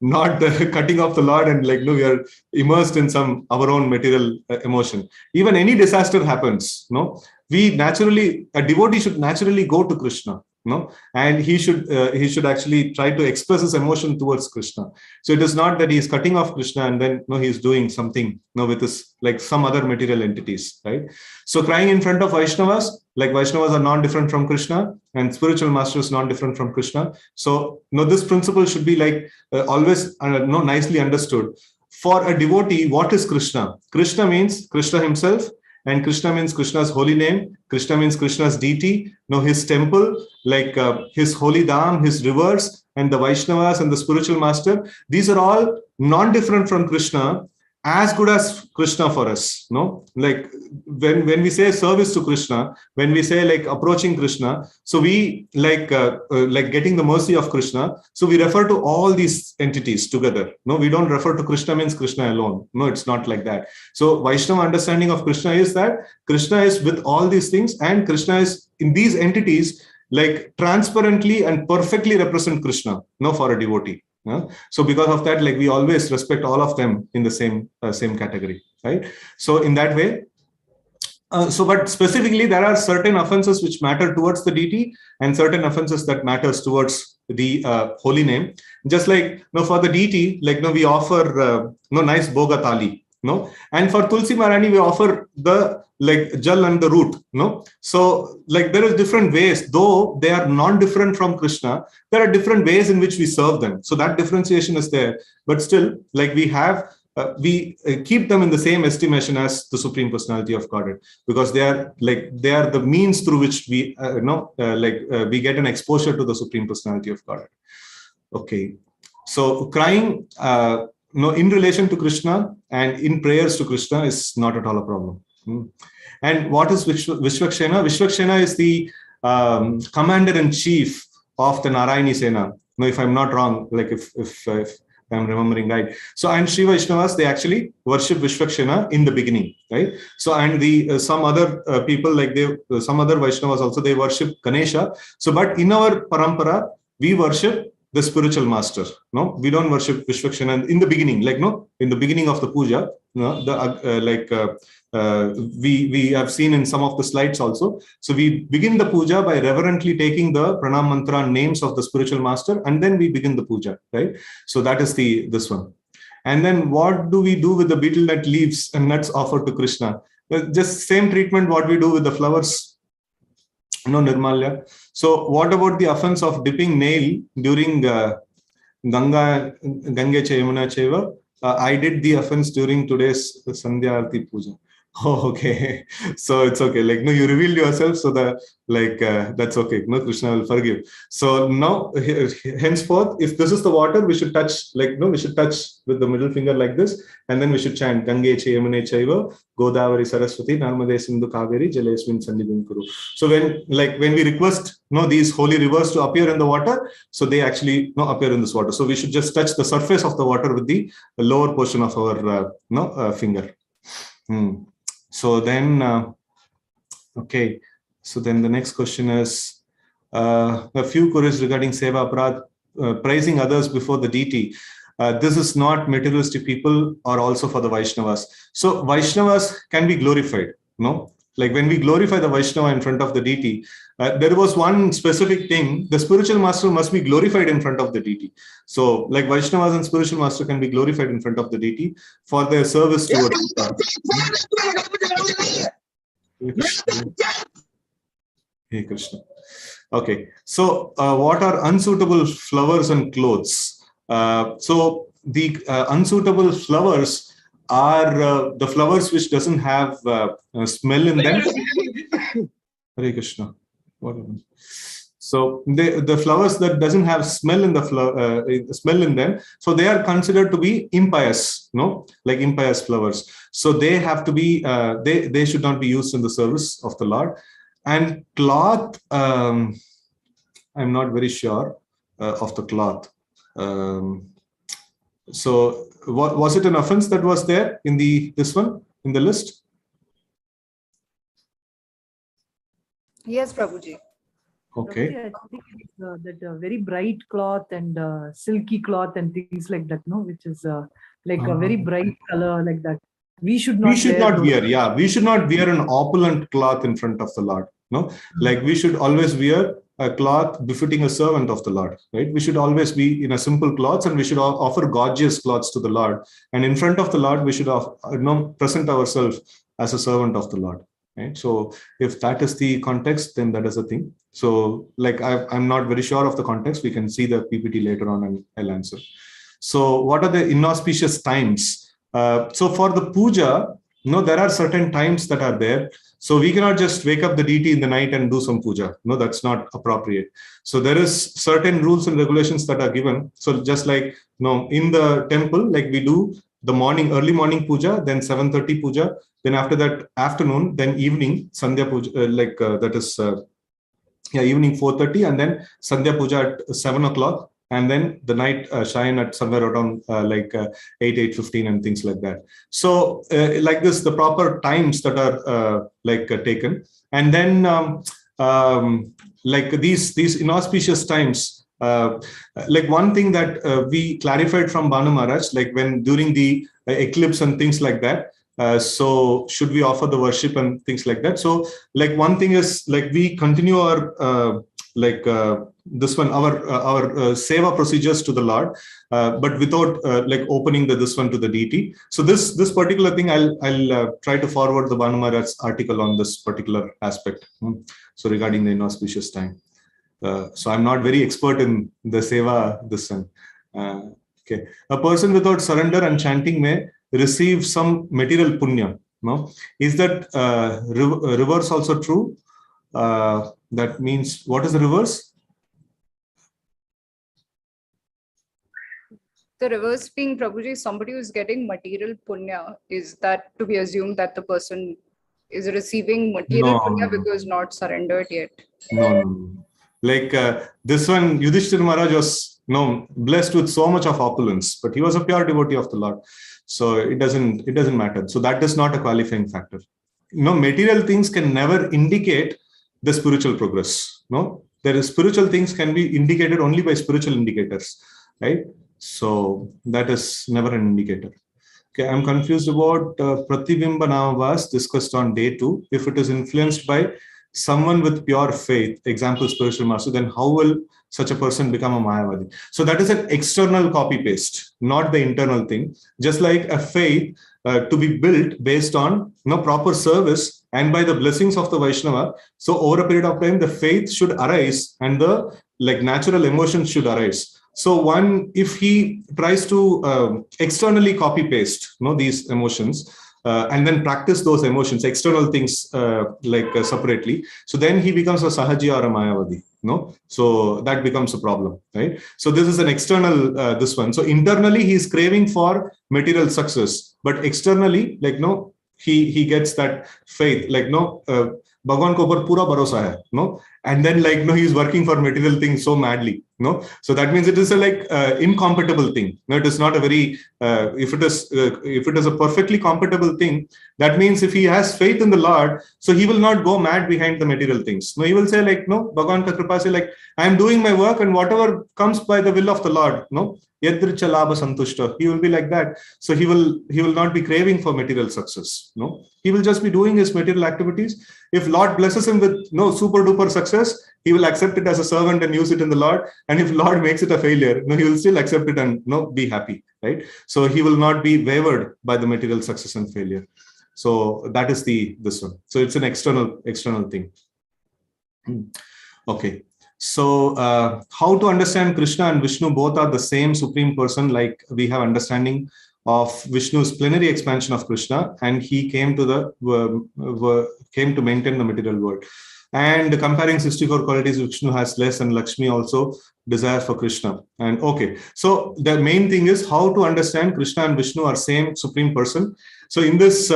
not cutting off the Lord and like we are immersed in some our own material emotion. Even any disaster happens, a devotee should naturally go to Krishna, and he should actually try to express his emotion towards Krishna. So it is not that he is cutting off Krishna and then he is doing something with his like some other material entities, right? So crying in front of Vaishnavas, like Vaishnavas are non-different from Krishna, and spiritual masters non-different from Krishna. So this principle should be like always nicely understood. For a devotee, what is Krishna? Krishna means Krishna himself. And Krishna means Krishna's holy name. Krishna means Krishna's deity. His temple, like his holy dham, his rivers, and the Vaishnavas and the spiritual master. These are all non-different from Krishna, as good as Krishna for us. Like when we say service to Krishna, when we say like approaching Krishna, so we like getting the mercy of Krishna. So we refer to all these entities together. We don't refer to Krishna means Krishna alone. No, it's not like that. So Vaishnava understanding of Krishna is that Krishna is with all these things, and Krishna is in these entities like transparently and perfectly represent Krishna. For a devotee. So because of that, like we always respect all of them in the same category, right? So in that way, but specifically there are certain offenses which matter towards the deity and certain offenses that matters towards the holy name. Just like for the deity, like we offer nice boga thali, and for Tulsi Maharani we offer the like jal and the root, so like there is different ways, though they are non-different from Krishna, there are different ways in which we serve them. So that differentiation is there, but still like we have we keep them in the same estimation as the Supreme Personality of Godhead, because they are the means through which we we get an exposure to the Supreme Personality of Godhead. Okay, so crying no, in relation to Krishna and in prayers to Krishna is not at all a problem. And what is Vishwakshena? Vishwakshena is the commander-in-chief of the Narayani Sena. No, if I'm not wrong, like if I'm remembering right. So, and Sri Vaishnavas, they actually worship Vishwakshena in the beginning, right? So, and the some other people, like some other Vaishnavas also, they worship Ganesha. So, but in our parampara, we worship the spiritual master. No, we don't worship Vishwakshena in the beginning, like no, in the beginning of the puja. No, the we have seen in some of the slides also. So we begin the puja by reverently taking the pranam mantra names of the spiritual master, and then we begin the puja, right? So that is this one. And then what do we do with the betel nut leaves and nuts offered to Krishna? Just same treatment what we do with the flowers. No, Nirmalya. So what about the offense of dipping nail during Gange Yamuna Cheva? I did the offense during today's Sandhya Arati Puja. Oh, okay. So it's okay. Like, no, you revealed yourself, so that, like, that's okay. No, Krishna will forgive. So now, henceforth, if this is the water, we should touch, like, no, we should touch with the middle finger like this, and then we should chant Gange Yamune Chaiva, Godavari Saraswati, Narmade Sindhu Kaveri, Jalesmin Sannidhim Kuru. So when we request, no, these holy rivers to appear in the water, so they actually appear in this water. So we should just touch the surface of the water with the lower portion of our finger. So then, okay. So then the next question is a few queries regarding Seva Aparadh, praising others before the deity. This is not materialistic people or also for the Vaishnavas. So Vaishnavas can be glorified, no? Like when we glorify the Vaishnava in front of the deity, there was one specific thing, the spiritual master must be glorified in front of the deity. So like Vaishnavas and spiritual master can be glorified in front of the deity for their service towards God. Hey Krishna. Okay, so what are unsuitable flowers and clothes? So the unsuitable flowers are the flowers which doesn't have smell in them. Hare Krishna. So the flowers that doesn't have smell in the smell in them, so they are considered to be impious, no, like impious flowers. So they have to be they should not be used in the service of the Lord. And cloth, I'm not very sure of the cloth. So what was it an offense that was there in this one in the list? Yes, Prabhuji. Okay. Prabhuji, I think it's that very bright cloth and silky cloth and things like that, no, which is like a very bright color like that. We should not wear. Yeah, we should not wear an opulent cloth in front of the Lord. No, like we should always wear a cloth befitting a servant of the Lord, right? We should always be in a simple clothes, and we should offer gorgeous clothes to the Lord. And in front of the Lord, we should present ourselves as a servant of the Lord, right? So if that is the context, then that is the thing. So like I'm not very sure of the context. We can see the PPT later on and I'll answer. So what are the inauspicious times? So for the puja, there are certain times that are there. So we cannot just wake up the deity in the night and do some puja. No, that's not appropriate. So there is certain rules and regulations that are given. So just like in the temple, like we do the early morning puja, then 7:30 puja, then after that afternoon, then evening Sandhya puja, that is evening 4:30, and then Sandhya puja at 7 o'clock. And then the night shine at somewhere around 8:15 and things like that. So like this, the proper times that are taken. And then like these inauspicious times, like one thing that we clarified from Banu Maharaj, like when during the eclipse and things like that, so should we offer the worship and things like that. So like one thing is like we continue our this one, our seva procedures to the Lord, but without like opening this one to the deity. So this particular thing, I'll try to forward the Banu Maharaj's article on this particular aspect. So regarding the inauspicious time. So I'm not very expert in the seva, this one. Okay. A person without surrender and chanting may receive some material punya. No? Is that reverse also true? That means, what is the reverse? The reverse being, Prabhuji, somebody who's getting material punya, is that to be assumed that the person is receiving material punya No. because not surrendered yet? No. Like this one, Yudhishthira Maharaj was blessed with so much of opulence, but he was a pure devotee of the Lord. So it doesn't matter. So that is not a qualifying factor. Material things can never indicate the spiritual progress. There is spiritual things can be indicated only by spiritual indicators, right? So that is never an indicator. Okay, I'm confused about Pratibimba Namavas discussed on day 2. If it is influenced by someone with pure faith, example spiritual master, then how will such a person become a Mayavadi? So that is an external copy paste, not the internal thing. Just like a faith to be built based on proper service and by the blessings of the Vaishnava. So over a period of time, the faith should arise and the natural emotions should arise. So one, if he tries to externally copy paste these emotions and then practice those emotions, external things separately, so then he becomes a Sahaji or a Mayavadi. So that becomes a problem, right? So this is an external this one. So internally he is craving for material success, but externally he gets that faith Bhagwan ko upar pura bharosa hai, and then he is working for material things so madly, so that means it is a incompatible thing. It is not a very if it is a perfectly compatible thing, that means if he has faith in the Lord, so he will not go mad behind the material things. He will say Bhagwan ka kripa se I am doing my work and whatever comes by the will of the Lord, yadricha labha santushta, he will be like that. So he will not be craving for material success. He will just be doing his material activities. If Lord blesses him with super duper success, he will accept it as a servant and use it in the Lord. And if Lord makes it a failure, he will still accept it and be happy, right? So he will not be wavered by the material success and failure. So that is this one. So it's an external thing. Okay. So how to understand Krishna and Vishnu both are the same supreme person, like we have understanding of Vishnu's plenary expansion of Krishna, and he came to maintain the material world. And comparing 64 qualities, Vishnu has less, and Lakshmi also desires for Krishna. And okay, so the main thing is how to understand Krishna and Vishnu are same supreme person. So in this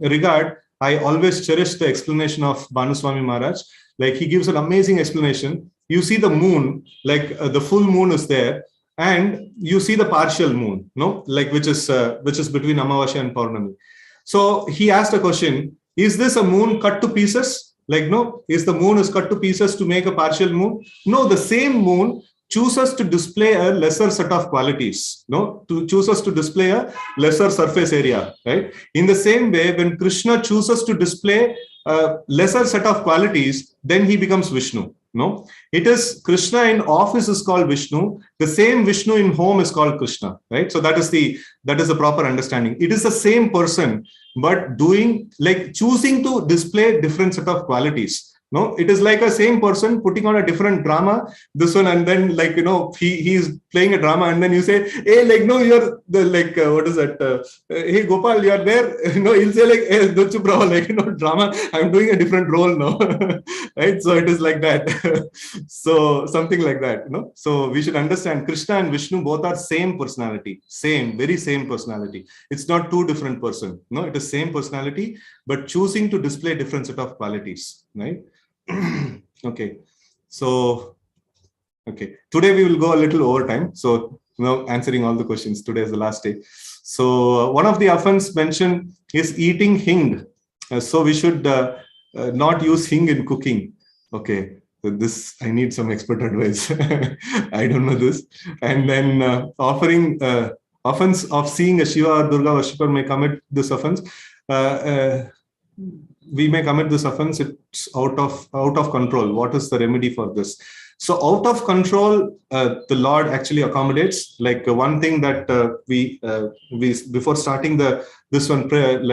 regard, I always cherish the explanation of Bhanuswami Maharaj. He gives an amazing explanation. You see the moon, the full moon is there, and you see the partial moon, which is between Amavasya and Paurnami. So he asked a question: is this a moon cut to pieces? Is the moon is cut to pieces to make a partial moon? No, the same moon chooses to display a lesser set of qualities, chooses to display a lesser surface area, right? In the same way, when Krishna chooses to display a lesser set of qualities, then he becomes Vishnu. It is Krishna in office is called Vishnu. The same Vishnu in home is called Krishna, right? So that is the proper understanding. It is the same person, but choosing to display different set of qualities. It is like a same person putting on a different drama, this one, and then he is playing a drama, and then you say, hey, you're the what is that? Hey Gopal, you're there. He'll say hey, don't you bro, drama. I'm doing a different role now, right? So it is like that. So something like that. So we should understand Krishna and Vishnu both are same personality, very same personality. It's not two different person. It is same personality, but choosing to display different set of qualities, right? Okay, so today we will go a little over time, so answering all the questions. Today is the last day. So one of the offense mentioned is eating hing, so we should not use hing in cooking. Okay, so this I need some expert advice. I don't know this. And then offering offense of seeing a Shiva or Durga worshipper may commit this offense. We may commit this offense. It's out of control. What is the remedy for this? So out of control, the Lord actually accommodates. One thing that we before starting this one prayer,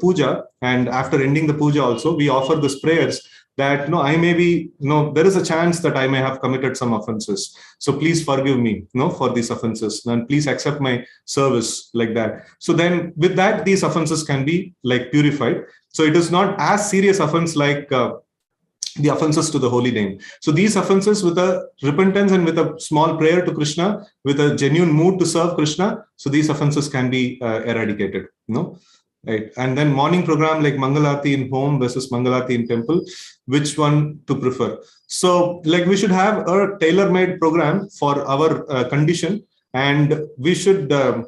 puja, and after ending the puja also, we offer these prayers that I may be there is a chance that I may have committed some offenses. So please forgive me for these offenses, and please accept my service, like that. So then with that, these offenses can be purified. So it is not as serious offense like the offenses to the holy name. So these offenses, with a repentance and with a small prayer to Krishna, with a genuine mood to serve Krishna, so these offenses can be eradicated. Right? And then morning program like Mangalarti in home versus Mangalarti in temple, which one to prefer? So like we should have a tailor-made program for our condition, and we should do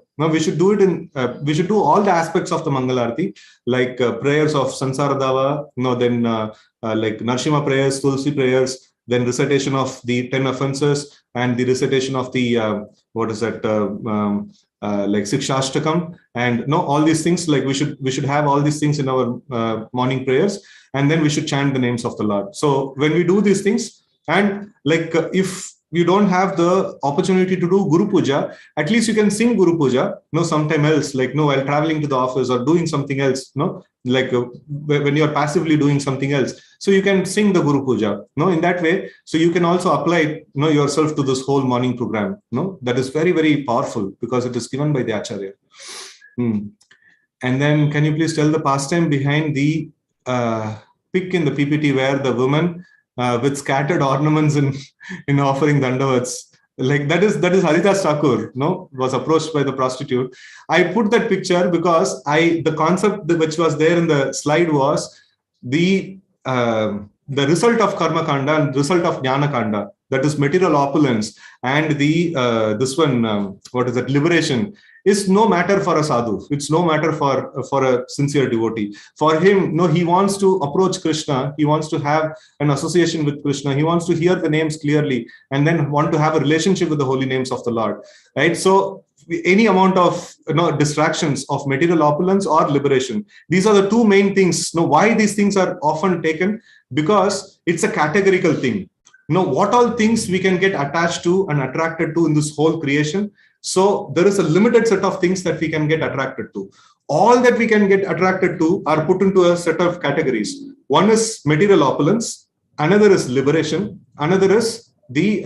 it in we should do all the aspects of the Mangalarti, like prayers of Sansara Dava, then like Narshima prayers, Tulsi prayers, then recitation of the 10 offenses, and the recitation of the like Sikshashtakam, and all these things. Like we should have all these things in our morning prayers, and then we should chant the names of the Lord. So when we do these things, and like if you don't have the opportunity to do Guru Puja, at least you can sing Guru Puja, sometime else, like while traveling to the office or doing something else, like when you're passively doing something else. So you can sing the Guru Puja, in that way. So you can also apply, yourself to this whole morning program, that is very, very powerful because it is given by the Acharya. And then can you please tell the pastime behind the pic in the PPT where the woman with scattered ornaments in offering dandavats, like that is Haridas Thakur, was approached by the prostitute. I put that picture because the concept which was there in the slide was the result of Karma Kanda and result of Jnana Kanda, that is material opulence, and the liberation is no matter for a sadhu. It's no matter for a sincere devotee. For him, he wants to approach Krishna. He wants to have an association with Krishna. He wants to hear the names clearly and then want to have a relationship with the holy names of the Lord. Right? So any amount of distractions of material opulence or liberation, these are the two main things. Why these things are often taken? Because it's a categorical thing. What all things we can get attached to and attracted to in this whole creation. So there is a limited set of things that we can get attracted to. All that we can get attracted to are put into a set of categories. One is material opulence, another is liberation, another is the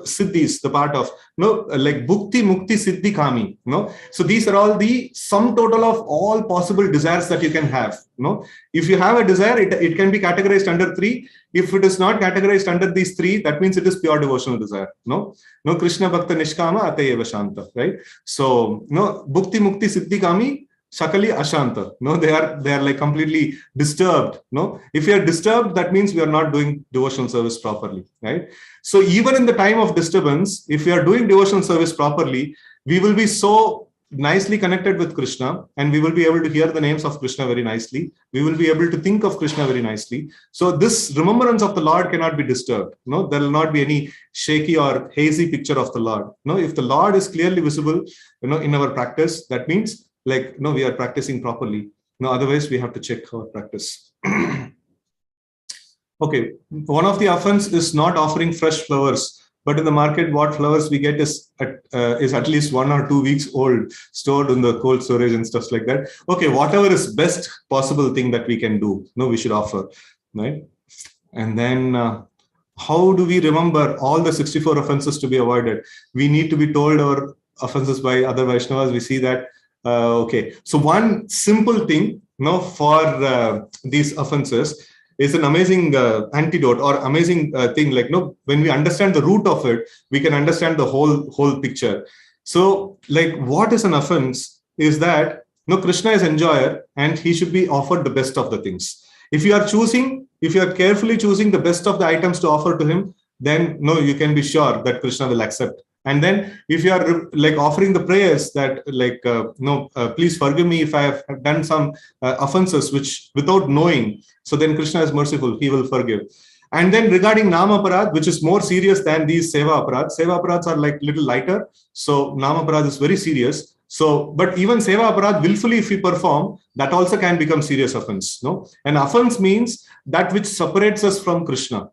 siddhis, the part of like bhukti, mukti, siddhi, kami. So these are all the sum total of all possible desires that you can have. If you have a desire, it can be categorized under 3. If it is not categorized under these 3, that means it is pure devotional desire. Krishna bhakta nishkama atayeva shanta, right? So bhukti, mukti, siddhi, kami, sakali ashanta. They are like completely disturbed. If you are disturbed, that means we are not doing devotional service properly, right? So even in the time of disturbance, if we are doing devotional service properly, we will be so nicely connected with Krishna, and we will be able to hear the names of Krishna very nicely. We will be able to think of Krishna very nicely. So this remembrance of the Lord cannot be disturbed. There will not be any shaky or hazy picture of the Lord. If the Lord is clearly visible, in our practice, that means like we are practicing properly. Otherwise we have to check our practice. Okay, one of the offense is not offering fresh flowers. But in the market, what flowers we get is at least 1 or 2 weeks old, stored in the cold storage and stuff like that. Okay, whatever is best possible thing that we can do, we should offer, right? And then how do we remember all the 64 offenses to be avoided? We need to be told our offenses by other Vaishnavas. We see that. Okay, so one simple thing, for these offenses is an amazing antidote or amazing thing. Like when we understand the root of it, we can understand the whole picture. So like what is an offense is that Krishna is enjoyer and he should be offered the best of the things. If you are carefully choosing the best of the items to offer to him, then you can be sure that Krishna will accept. And then if you are like offering the prayers that like, please forgive me if I have done some offenses which without knowing, so then Krishna is merciful, he will forgive. And then regarding Nama Aparad, which is more serious than these Seva Aparads are like little lighter. So Nama Aparad is very serious. So, but even Seva Aparad willfully if we perform, that also can become serious offense. And offense means that which separates us from Krishna.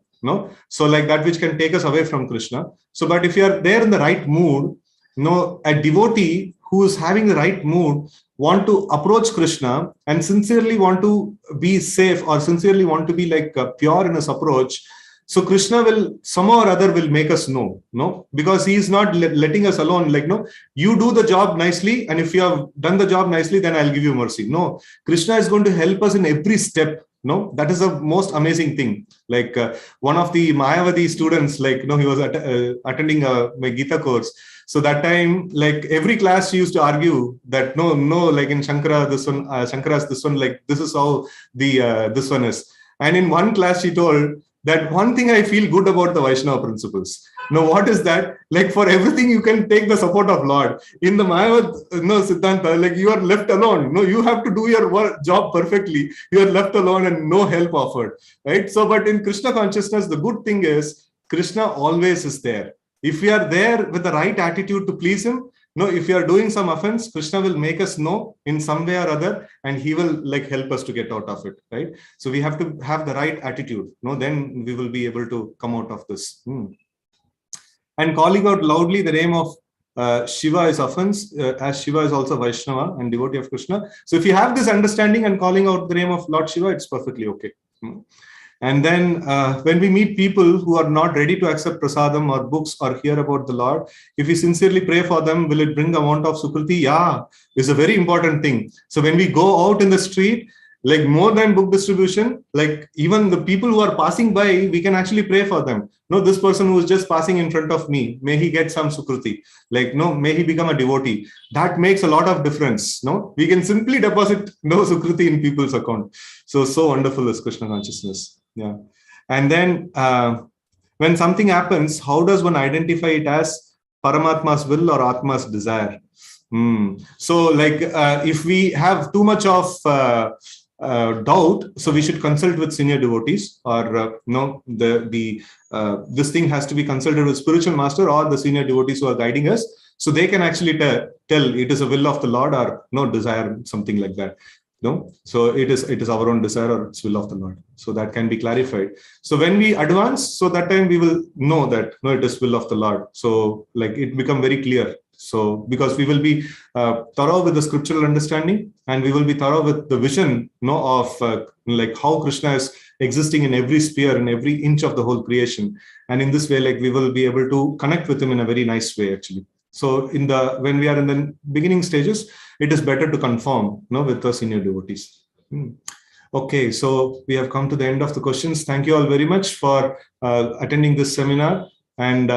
So like that which can take us away from Krishna. So, but if you are there in the right mood, a devotee who is having the right mood want to approach Krishna and sincerely want to be safe or sincerely want to be like pure in his approach. So Krishna will somehow or other will make us know, because he is not letting us alone. Like, you do the job nicely. And if you have done the job nicely, then I'll give you mercy. No, Krishna is going to help us in every step. No, that is the most amazing thing. Like one of the Mayavadi students, like, he was attending my Gita course. So that time, like every class, she used to argue that no, like in Shankara, this one, Shankara's this one, like this is how the this one is. And in one class, she told that one thing I feel good about the Vaishnava principles. Now, what is that? Like for everything, you can take the support of Lord. In the Mayavad, Siddhanta, like you are left alone. No, you have to do your job perfectly. You are left alone and no help offered, right? So, but in Krishna consciousness, the good thing is Krishna always is there. If we are there with the right attitude to please him, if you are doing some offense, Krishna will make us know in some way or other, and he will like help us to get out of it, right? So we have to have the right attitude. Then we will be able to come out of this. And calling out loudly the name of Shiva is offense, as Shiva is also Vaishnava and devotee of Krishna. So if you have this understanding and calling out the name of Lord Shiva, it's perfectly okay. And then when we meet people who are not ready to accept prasadam or books or hear about the Lord, if we sincerely pray for them, will it bring the amount of sukriti? Yeah, it's a very important thing. So when we go out in the street, like more than book distribution, like even the people who are passing by, we can actually pray for them. This person who is just passing in front of me, may he get some sukriti. Like, may he become a devotee. That makes a lot of difference. We can simply deposit sukriti in people's account. So wonderful is Krishna consciousness. Yeah. And then when something happens, how does one identify it as Paramatma's will or Atma's desire? So like if we have too much of doubt, so we should consult with senior devotees, or this thing has to be consulted with spiritual master or the senior devotees who are guiding us, so they can actually tell it is a will of the Lord or no desire, something like that. So it is our own desire or it's will of the Lord. So that can be clarified. So when we advance, so that time we will know that no, it is will of the Lord. So like it become very clear. So because we will be thorough with the scriptural understanding, and we will be thorough with the vision of like how Krishna is existing in every sphere, in every inch of the whole creation. And in this way, like we will be able to connect with him in a very nice way, actually. So when we are in the beginning stages, it is better to conform with the senior devotees. Okay, so we have come to the end of the questions. Thank you all very much for attending this seminar. And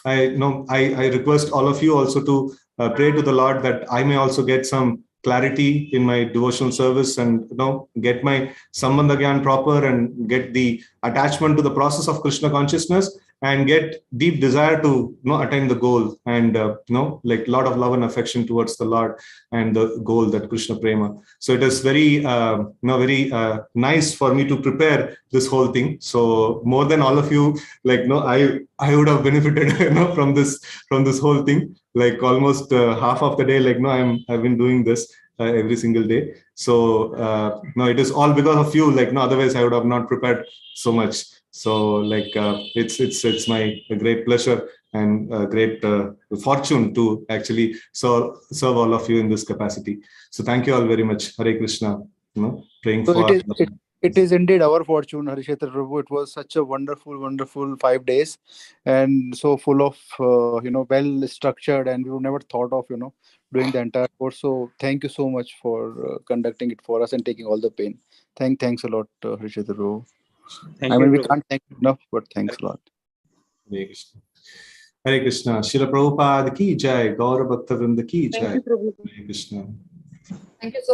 I request all of you also to pray to the Lord that I may also get some clarity in my devotional service, and get my Sambandha Gyan proper, and get the attachment to the process of Krishna consciousness, and get deep desire to attain the goal, and like lot of love and affection towards the Lord and the goal, that Krishna prema. So it is very very nice for me to prepare this whole thing. So more than all of you, like I would have benefited from this whole thing. Like almost half of the day, like I've been doing this every single day. So it is all because of you. Like otherwise I would have not prepared so much. So like it's my great pleasure and great fortune to actually serve all of you in this capacity. So thank you all very much. Hare Krishna. Praying So for. it is indeed our fortune, Hariksetra Prabhu. It was such a wonderful 5 days, and so full of well structured, and we would never thought of doing the entire course. So thank you so much for conducting it for us and taking all the pain. Thanks a lot, Hariksetra Prabhu. Thank you. We can't thank you enough, but thanks a lot. Hare Krishna. Hare Krishna. Srila Prabhupada ki jai. Gaura Bhakta Vrinda ki jai. Thank you, Prabhu. Hare Krishna. Thank you so